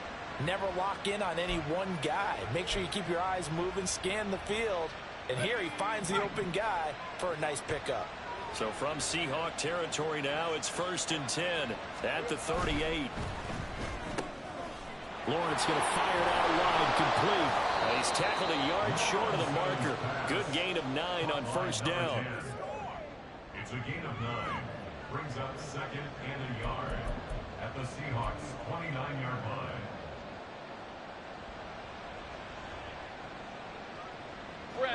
never lock in on any one guy. Make sure you keep your eyes moving, scan the field. And here he finds the open guy for a nice pickup. So from Seahawk territory now, it's 1st and 10 at the 38. Lawrence going to fire it out wide, complete. He's tackled a yard short of the marker. Good gain of 9 on 1st down. It's a gain of 9. Brings up 2nd and a yard at the Seahawks' 29-yard line.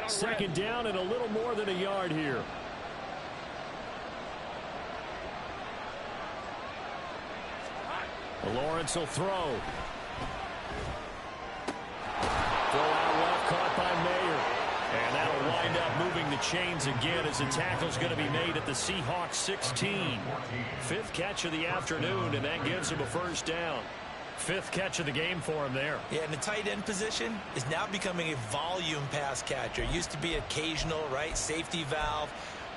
2nd down and a little more than a yard here. Lawrence will throw. Throw out left, caught by Mayer. And that'll wind up moving the chains again as the tackle's going to be made at the Seahawks 16. 5th catch of the afternoon, and that gives him a 1st down. 5th catch of the game for him there. Yeah, and the tight end position is now becoming a volume pass catcher. Used to be occasional, right? Safety valve.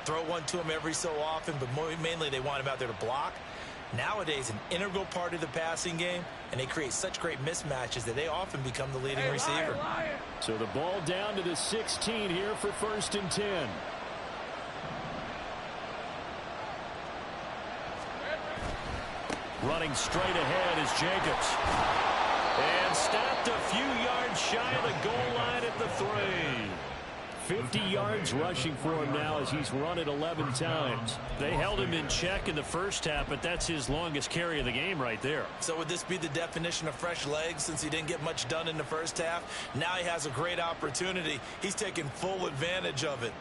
Throw one to him every so often, but mainly they want him out there to block. Nowadays, an integral part of the passing game, and they create such great mismatches that they often become the leading receiver. So the ball down to the 16 here for 1st and 10. Running straight ahead is Jacobs. And stopped a few yards shy of the goal line at the 3. 50 yards rushing for him now as he's run it 11 times. They held him in check in the first half, but that's his longest carry of the game right there. So would this be the definition of fresh legs since he didn't get much done in the first half? Now he has a great opportunity. He's taking full advantage of it.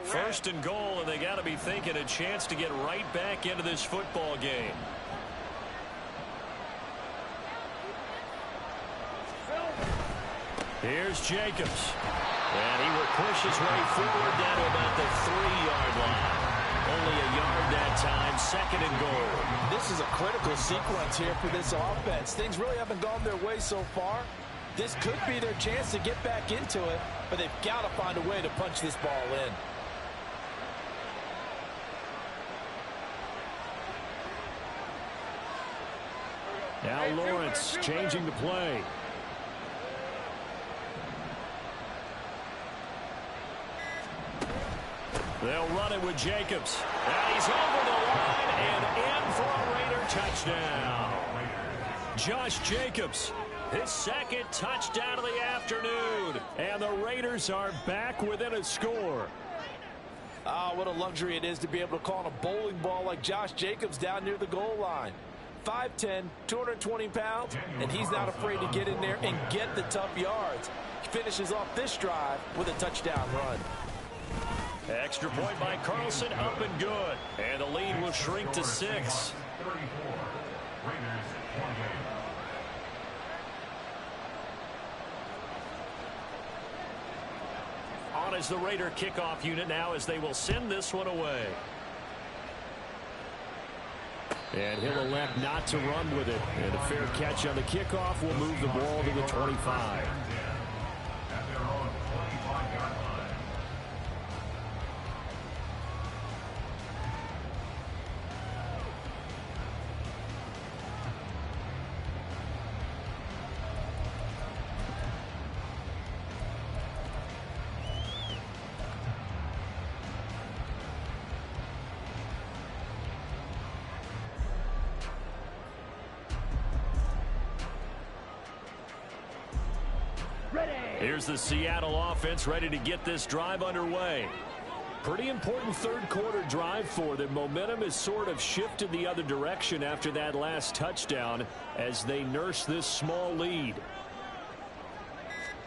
First and goal, and they got to be thinking a chance to get right back into this football game. Here's Jacobs. And he will push his way forward down to about the 3-yard line. Only a yard that time, 2nd and goal. This is a critical sequence here for this offense. Things really haven't gone their way so far. This could be their chance to get back into it, but they've got to find a way to punch this ball in. Now Lawrence changing the play. They'll run it with Jacobs. And he's over the line and in for a Raider touchdown. Josh Jacobs, his 2nd touchdown of the afternoon. And the Raiders are back within a score. Ah, what a luxury it is to be able to call on a bowling ball like Josh Jacobs down near the goal line. 5'10", 220 pounds, and he's not afraid to get in there and get the tough yards. He finishes off this drive with a touchdown run. Extra point by Carlson, up and good. And the lead will shrink to 6. 34. Raiders 28. On is the Raider kickoff unit now as they will send this one away. And he'll elect not to run with it. And a fair catch on the kickoff will move the ball to the 25. At their own 25-yard line. Here's the Seattle offense ready to get this drive underway. Pretty important third quarter drive for them. Momentum has sort of shifted the other direction after that last touchdown as they nurse this small lead.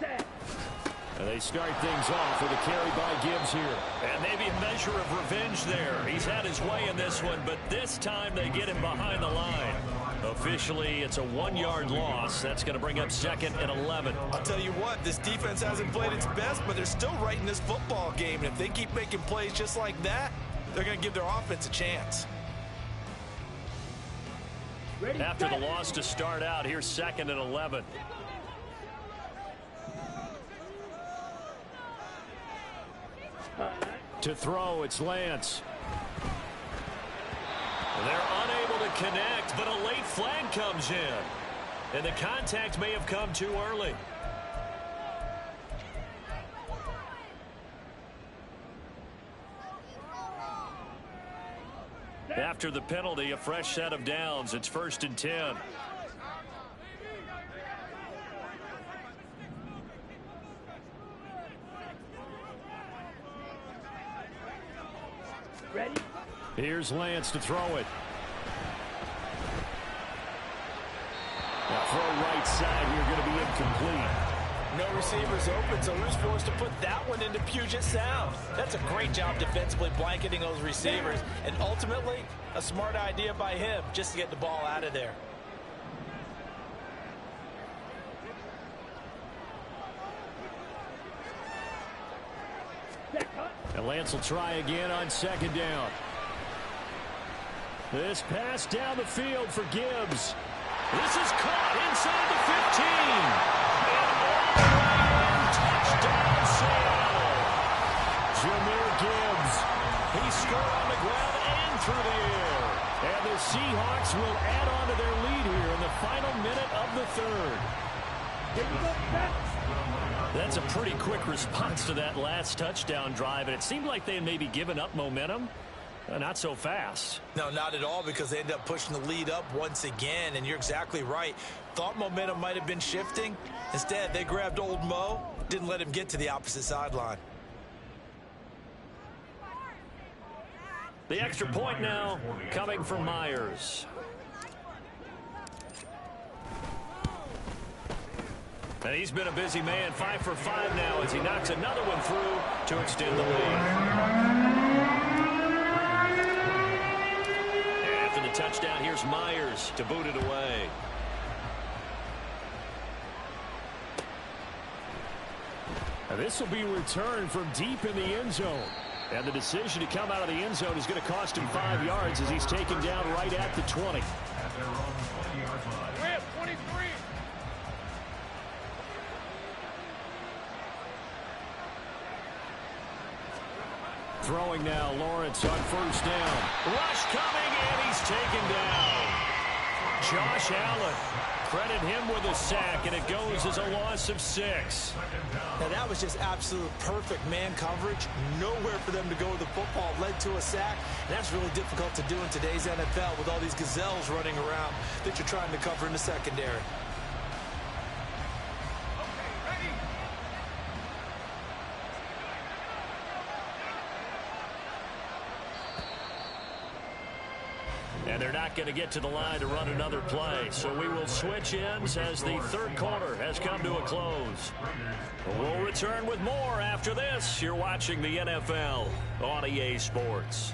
And they start things off with a carry by Gibbs here. And maybe a measure of revenge there. He's had his way in this one, but this time they get him behind the line. Officially, it's a 1-yard loss. That's going to bring up 2nd and 11. I'll tell you what, this defense hasn't played its best, but they're still right in this football game. And if they keep making plays just like that, they're going to give their offense a chance. After the loss to start out, here's 2nd and 11. To throw, it's Lance. They're unable to connect, but a late flag comes in. And the contact may have come too early. After the penalty, a fresh set of downs. It's 1st and 10. Ready? Here's Lance to throw it. Now throw right side here, going to be incomplete. No receivers open, so who's forced to put that one into Puget Sound? That's a great job defensively blanketing those receivers. And ultimately, a smart idea by him just to get the ball out of there. And Lance will try again on 2nd down. This pass down the field for Gibbs. This is caught inside the 15. And touchdown, Seattle. Jahmyr Gibbs. He scored on the ground and through the air. And the Seahawks will add on to their lead here in the final minute of the 3rd. That's a pretty quick response to that last touchdown drive, and it seemed like they had maybe given up momentum. Not so fast. No, not at all, because they ended up pushing the lead up once again, and you're exactly right. Thought momentum might have been shifting. Instead, they grabbed old Mo, didn't let him get to the opposite sideline. The extra point now coming from Myers. And he's been a busy man, 5 for 5 now as he knocks another one through to extend the lead. After the touchdown, here's Myers to boot it away. Now this will be returned from deep in the end zone. And the decision to come out of the end zone is going to cost him 5 yards as he's taken down right at the 20. At their own 20-yard line. We're at 23. Throwing now, Lawrence on 1st down. Rush coming, and he's taken down. Josh Allen, credit him with a sack, and it goes as a loss of 6. Now, that was just absolute perfect man coverage. Nowhere for them to go with the football. Led to a sack, and that's really difficult to do in today's NFL with all these gazelles running around that you're trying to cover in the secondary. And they're not not going to get to the line to run another play. So we will switch ends as the third quarter has come to a close. We'll return with more after this. You're watching the NFL on EA Sports.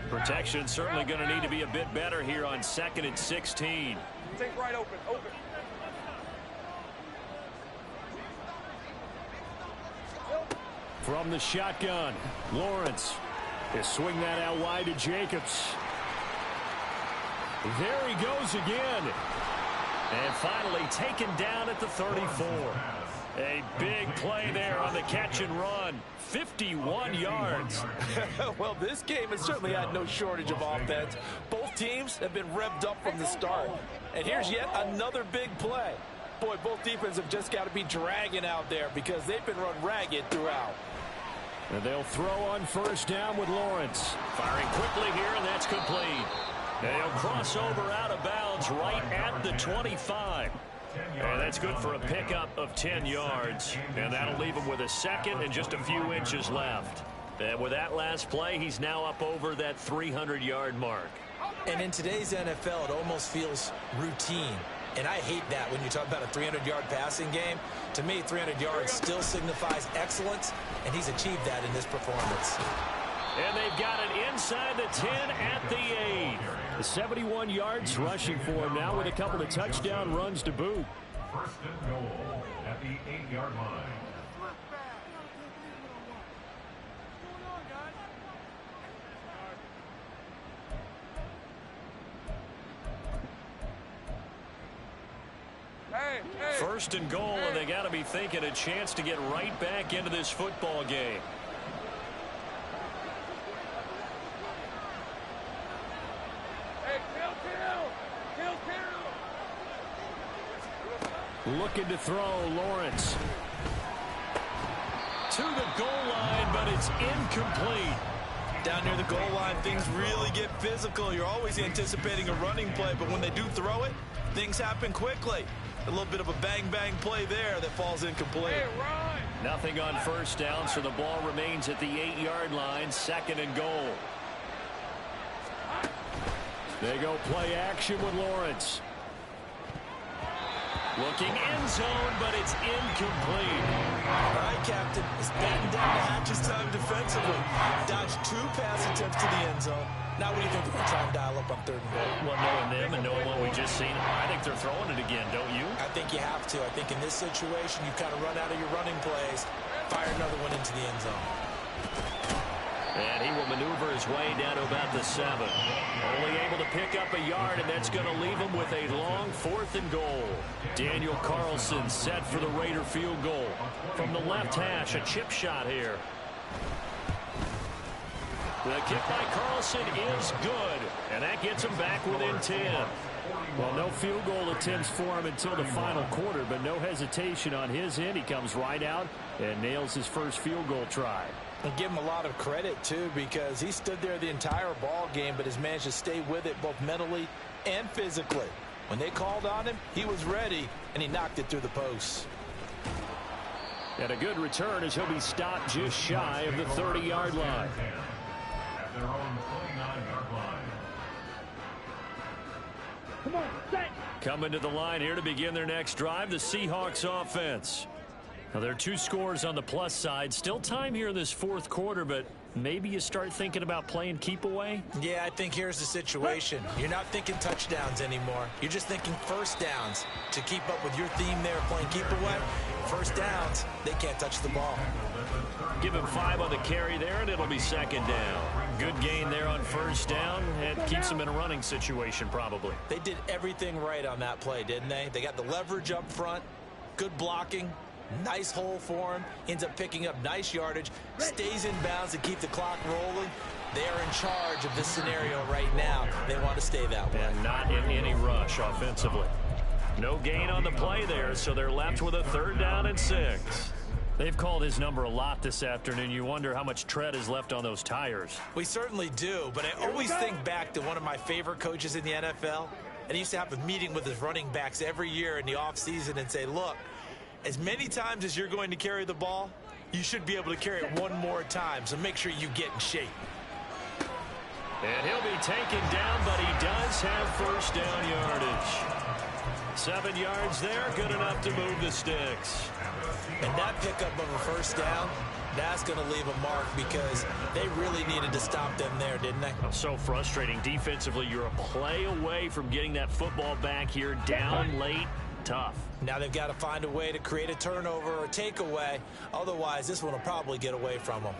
Protection certainly going to need to be a bit better here on 2nd and 16. Take right open. From the shotgun, Lawrence. They swing that out wide to Jacobs. There he goes again. And finally taken down at the 34. A big play there on the catch and run. 51 yards. Well, this game has certainly had no shortage of offense. Both teams have been revved up from the start. And here's yet another big play. Boy, both defenses have just got to be dragging out there because they've been run ragged throughout. And they'll throw on first down with Lawrence. Firing quickly here, and that's complete. They'll cross over out of bounds right at the 25. And that's good for a pickup of 10 yards. And that'll leave him with a second and just a few inches left. And with that last play, he's now up over that 300-yard mark. And in today's NFL, it almost feels routine. And I hate that when you talk about a 300-yard passing game. To me, 300 yards still signifies excellence, and he's achieved that in this performance. And they've got it inside the 10 at the 8. 71 yards rushing for him now with a couple of touchdown runs to boot. First and goal at the 8-yard line. First and goal, and they got to be thinking a chance to get right back into this football game. Looking to throw, Lawrence. To the goal line, but it's incomplete. Down near the goal line, things really get physical. You're always anticipating a running play, but when they do throw it, things happen quickly. A little bit of a bang-bang play there that falls incomplete. Nothing on first down, so the ball remains at the 8-yard line, 2nd and goal. They go play action with Lawrence. Looking end zone, but it's incomplete. All right, Captain. It's batten down the hatches time defensively. Dodged 2 pass attempts to the end zone. Now what do you think they're going to try and dial up on 3rd and goal? Well, knowing them and knowing what we just seen, I think they're throwing it again, don't you? I think you have to. I think in this situation, you kind of run out of your running plays, fire another one into the end zone. And he will maneuver his way down to about the 7. Only able to pick up a yard, and that's going to leave him with a long 4th and goal. Daniel Carlson set for the Raider field goal. From the left hash, a chip shot here. The kick by Carlson is good, and that gets him back within 10. Well, no field goal attempts for him until the final quarter, but no hesitation on his end. He comes right out and nails his first field goal try. And give him a lot of credit, too, because he stood there the entire ball game, but has managed to stay with it both mentally and physically. When they called on him, he was ready, and he knocked it through the posts. And a good return as he'll be stopped just shy of the 30-yard line. At their own 29-yard line. Come on, set. Coming to the line here to begin their next drive, the Seahawks offense. Now, there are 2 scores on the plus side. Still time here in this 4th quarter, but maybe you start thinking about playing keep away? Yeah, I think here's the situation. You're not thinking touchdowns anymore. You're just thinking first downs. To keep up with your theme there, playing keep away, first downs, they can't touch the ball. Give him 5 on the carry there, and it'll be 2nd down. Good gain there on first down. It keeps them in a running situation, probably. They did everything right on that play, didn't they? They got the leverage up front, good blocking, nice hole for him, ends up picking up nice yardage, stays in bounds to keep the clock rolling. They are in charge of this scenario right now. They want to stay that way. And not in any rush offensively. No gain on the play there, so they're left with a 3rd down and 6. They've called his number a lot this afternoon. You wonder how much tread is left on those tires. We certainly do, but I always think back to one of my favorite coaches in the NFL, and he used to have a meeting with his running backs every year in the offseason and say, look, as many times as you're going to carry the ball, you should be able to carry it one more time, so make sure you get in shape. And he'll be taken down, but he does have first down yardage. 7 yards there, good enough to move the sticks. And that pickup of a first down, that's going to leave a mark because they really needed to stop them there, didn't they? So frustrating. Defensively, you're a play away from getting that football back here, down late. Tough. Now they've got to find a way to create a turnover or takeaway. Otherwise, this one will probably get away from them.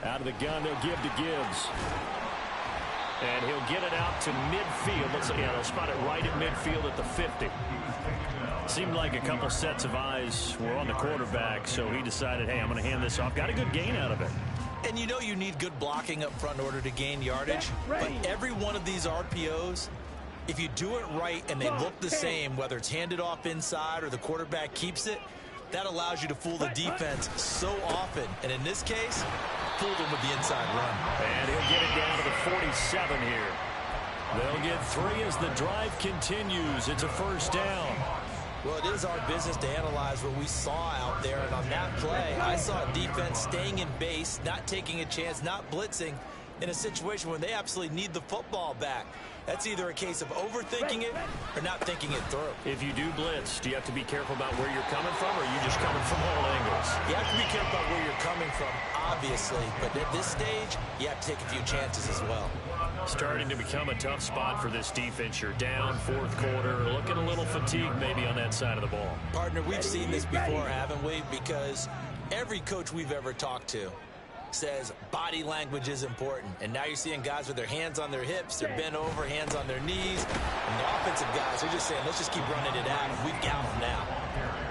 Out of the gun, they'll give to Gibbs. And he'll get it out to midfield. Let's see, yeah, they'll spot it right at midfield at the 50. Seemed like a couple sets of eyes were on the quarterback, so he decided, hey, I'm going to hand this off. Got a good gain out of it. And you know you need good blocking up front in order to gain yardage. But every one of these RPOs, if you do it right and they look the same, whether it's handed off inside or the quarterback keeps it, that allows you to fool the defense so often. And in this case, fooled them with the inside run. And he'll get it down to the 47 here. They'll get 3 as the drive continues. It's a first down. Well, it is our business to analyze what we saw out there. And on that play, I saw a defense staying in base, not taking a chance, not blitzing in a situation where they absolutely need the football back. That's either a case of overthinking it or not thinking it through. If you do blitz, do you have to be careful about where you're coming from, or are you just coming from all angles? You have to be careful about where you're coming from, obviously. But at this stage, you have to take a few chances as well. Starting to become a tough spot for this defense. You're down, fourth quarter, looking a little fatigued maybe on that side of the ball. Partner, we've seen this before, haven't we? Because every coach we've ever talked to says body language is important. And now you're seeing guys with their hands on their hips, they're bent over, hands on their knees. And the offensive guys are just saying, let's just keep running it out. We've got them now.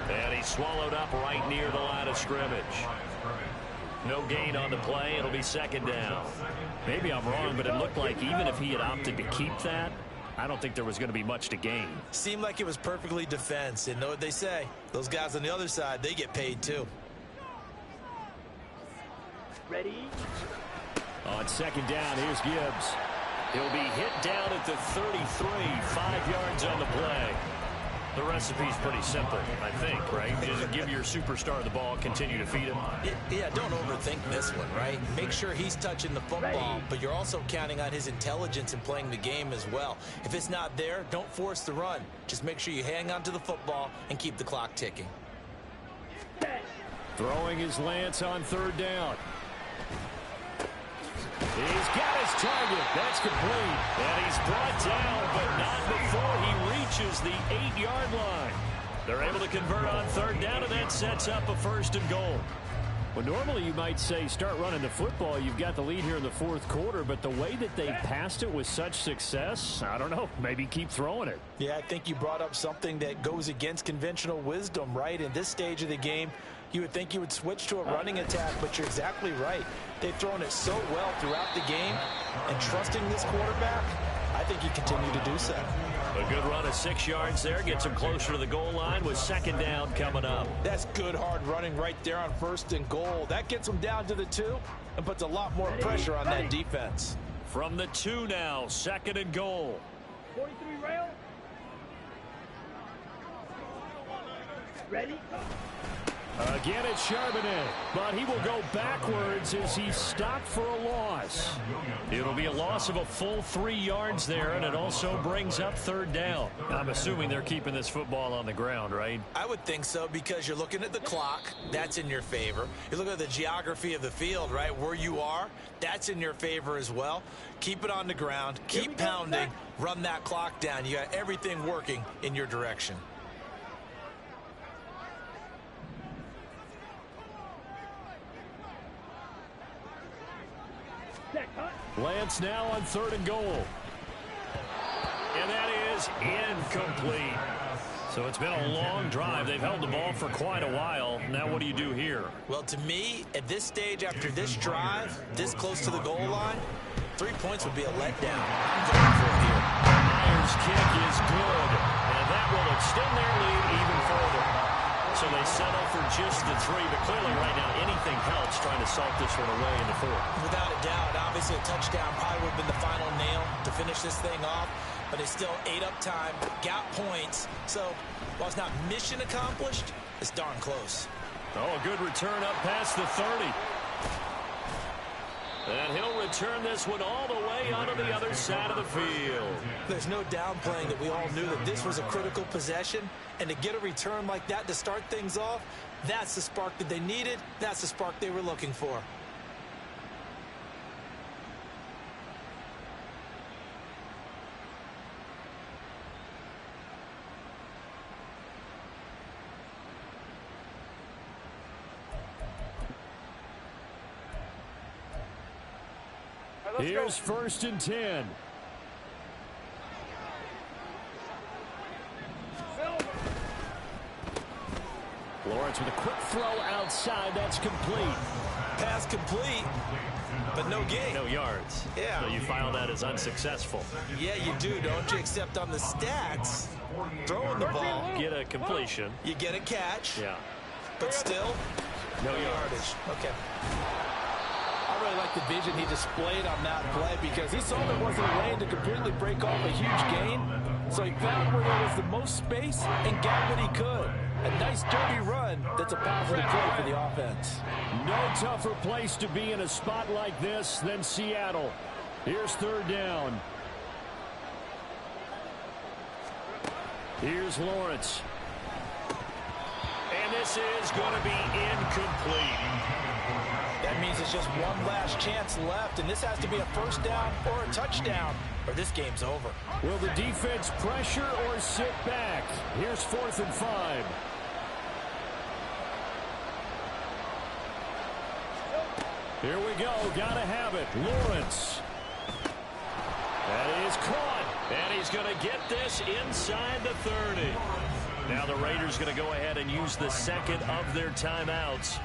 And he's swallowed up right near the line of scrimmage. No gain on the play. It'll be second down. Maybe I'm wrong, but it looked like even if he had opted to keep that, I don't think there was going to be much to gain. Seemed like it was perfectly defense. And know what they say? Those guys on the other side, they get paid too. Ready? On second down, here's Gibbs. He'll be hit down at the 33, 5 yards on the play. The recipe's pretty simple, I think, right? Just give your superstar the ball, continue to feed him. Yeah, don't overthink this one, right? Make sure he's touching the football, but you're also counting on his intelligence in playing the game as well. If it's not there, don't force the run. Just make sure you hang on to the football and keep the clock ticking. Throwing his Lance on third down. He's got his target. That's complete. And he's brought down, but not before he reaches the 8-yard line. They're able to convert on third down, and that sets up a first and goal. Well, normally you might say start running the football. You've got the lead here in the fourth quarter, but the way that they passed it with such success, I don't know, maybe keep throwing it. Yeah, I think you brought up something that goes against conventional wisdom, right? In this stage of the game, you would think you would switch to a running attack, but you're exactly right. They've thrown it so well throughout the game, and trusting this quarterback, I think you continue to do so. A good run of 6 yards there, gets him closer to the goal line with second down coming up. That's good hard running right there on first and goal. That gets them down to the 2 and puts a lot more pressure on that defense. From the 2 now, second and goal. 43 rail. Ready? Again, it's Charbonnet, but he will go backwards as he's stopped for a loss. It'll be a loss of a full 3 yards there, and it also brings up third down. I'm assuming they're keeping this football on the ground, right? I would think so, because you're looking at the clock. That's in your favor. You look at the geography of the field, right, where you are. That's in your favor as well. Keep it on the ground. Keep pounding. Run that clock down. You got everything working in your direction. Lance now on third and goal. And that is incomplete. So it's been a long drive. They've held the ball for quite a while. Now what do you do here? Well, to me, at this stage, after this drive, this close to the goal line, 3 points would be a letdown. I'm going for it here. Myers' kick is good. And that will extend their lead even further. So they settle for just the 3, but clearly right now anything helps trying to salt this one away in the 4th. Without a doubt, obviously a touchdown probably would have been the final nail to finish this thing off, but it's still ate up time, got points. So while it's not mission accomplished, it's darn close. Oh, a good return up past the 30. And he'll return this one all the way onto the other side of the field. There's no downplaying that we all knew that this was a critical possession. And to get a return like that to start things off, that's the spark that they needed. That's the spark they were looking for. Here's 1st and 10. Lawrence with a quick throw outside. That's complete. Pass complete, but no gain. No yards. Yeah. So you file that as unsuccessful. Yeah, you do, don't you? Except on the stats, throwing the ball, Get a completion. you get a catch, Yeah. but still, No yards. yardage. Okay. I really like the vision he displayed on that play because he saw there wasn't a lane to completely break off a huge gain. So he found where there was the most space and got what he could. A nice dirty run that's a positive play for the offense. No tougher place to be in a spot like this than Seattle. Here's 3rd down. Here's Lawrence. And this is going to be incomplete. That means it's just one last chance left, and this has to be a 1st down or a touchdown, or this game's over. Will the defense pressure or sit back? Here's 4th and 5. Here we go. Gotta have it. Lawrence. That is caught. And he's going to get this inside the 30. Now the Raiders going to go ahead and use the 2nd of their timeouts,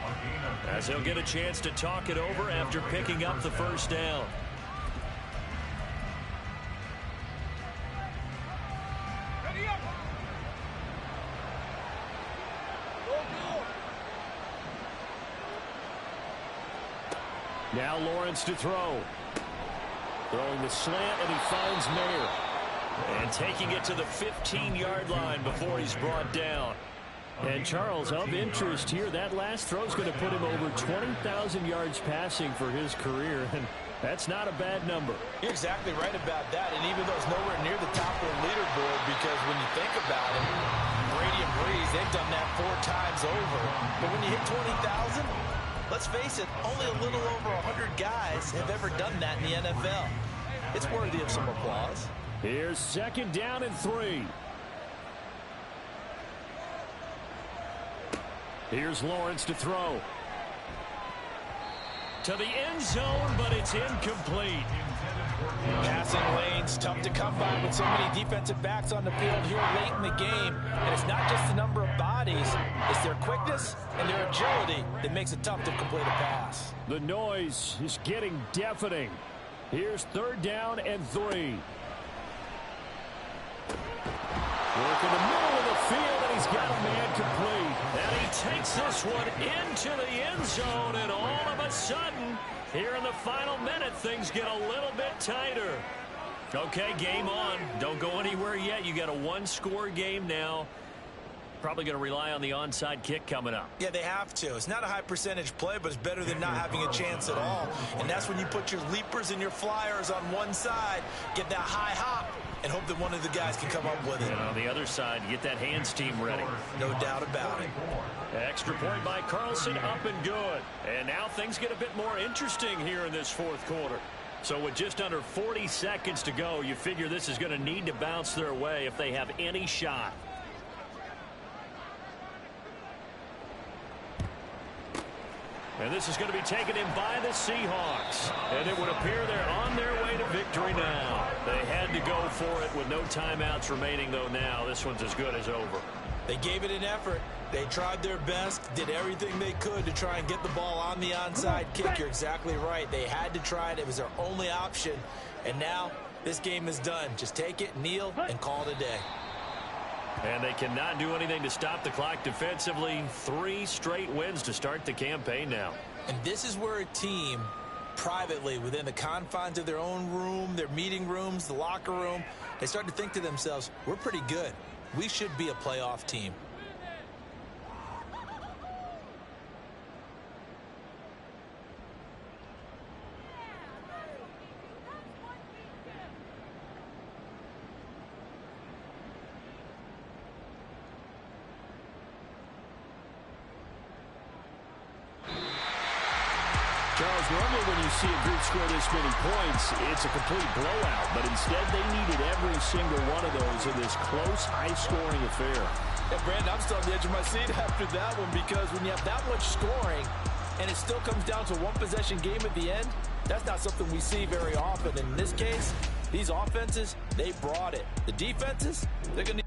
as they'll get a chance to talk it over after picking up the 1st down. Ready up. Go, go. Now Lawrence to throw. Throwing the slant, and he finds Mayer. And taking it to the 15-yard line before he's brought down. And Charles, of interest here, that last throw is going to put him over 20,000 yards passing for his career, and that's not a bad number. You're exactly right about that, and even though it's nowhere near the top of the leaderboard, because when you think about it, Brady and Breeze, they've done that 4 times over. But when you hit 20,000, let's face it, only a little over 100 guys have ever done that in the NFL. It's worthy of some applause. Here's 2nd down and 3. Here's Lawrence to throw. To the end zone, but it's incomplete. Passing lanes, tough to come by with so many defensive backs on the field here late in the game. And it's not just the number of bodies, it's their quickness and their agility that makes it tough to complete a pass. The noise is getting deafening. Here's 3rd down and 3. Work in the middle of the field, and he's got a man complete. And he takes this one into the end zone, and all of a sudden, here in the final minute, things get a little bit tighter. Okay, game on. Don't go anywhere yet. You got a 1-score game now. Probably going to rely on the onside kick coming up. Yeah, they have to. It's not a high percentage play, but it's better than not having a chance at all. And that's when you put your leapers and your flyers on one side, get that high hop, and hope that one of the guys can come up with it. And on the other side, get that hands team ready. No doubt about it. Extra point by Carlson, up and good. And now things get a bit more interesting here in this 4th quarter. So with just under 40 seconds to go, you figure this is going to need to bounce their way if they have any shot. And this is going to be taken in by the Seahawks. And it would appear they're on their way to victory now. They had to go for it with no timeouts remaining, though now this one's as good as over. They gave it an effort. They tried their best, did everything they could to try and get the ball on the onside kick. You're exactly right. They had to try it. It was their only option. And now this game is done. Just take it, kneel, and call it a day. And they cannot do anything to stop the clock defensively. 3 straight wins to start the campaign now. And this is where a team, privately, within the confines of their own room, their meeting rooms, the locker room, they start to think to themselves, we're pretty good. We should be a playoff team. Charles, normally when you see a group score this many points, it's a complete blowout. But instead, they needed every single one of those in this close, high-scoring affair. And Brandon, I'm still on the edge of my seat after that one, because when you have that much scoring and it still comes down to one possession game at the end, that's not something we see very often. In this case, these offenses, they brought it. The defenses, they're going to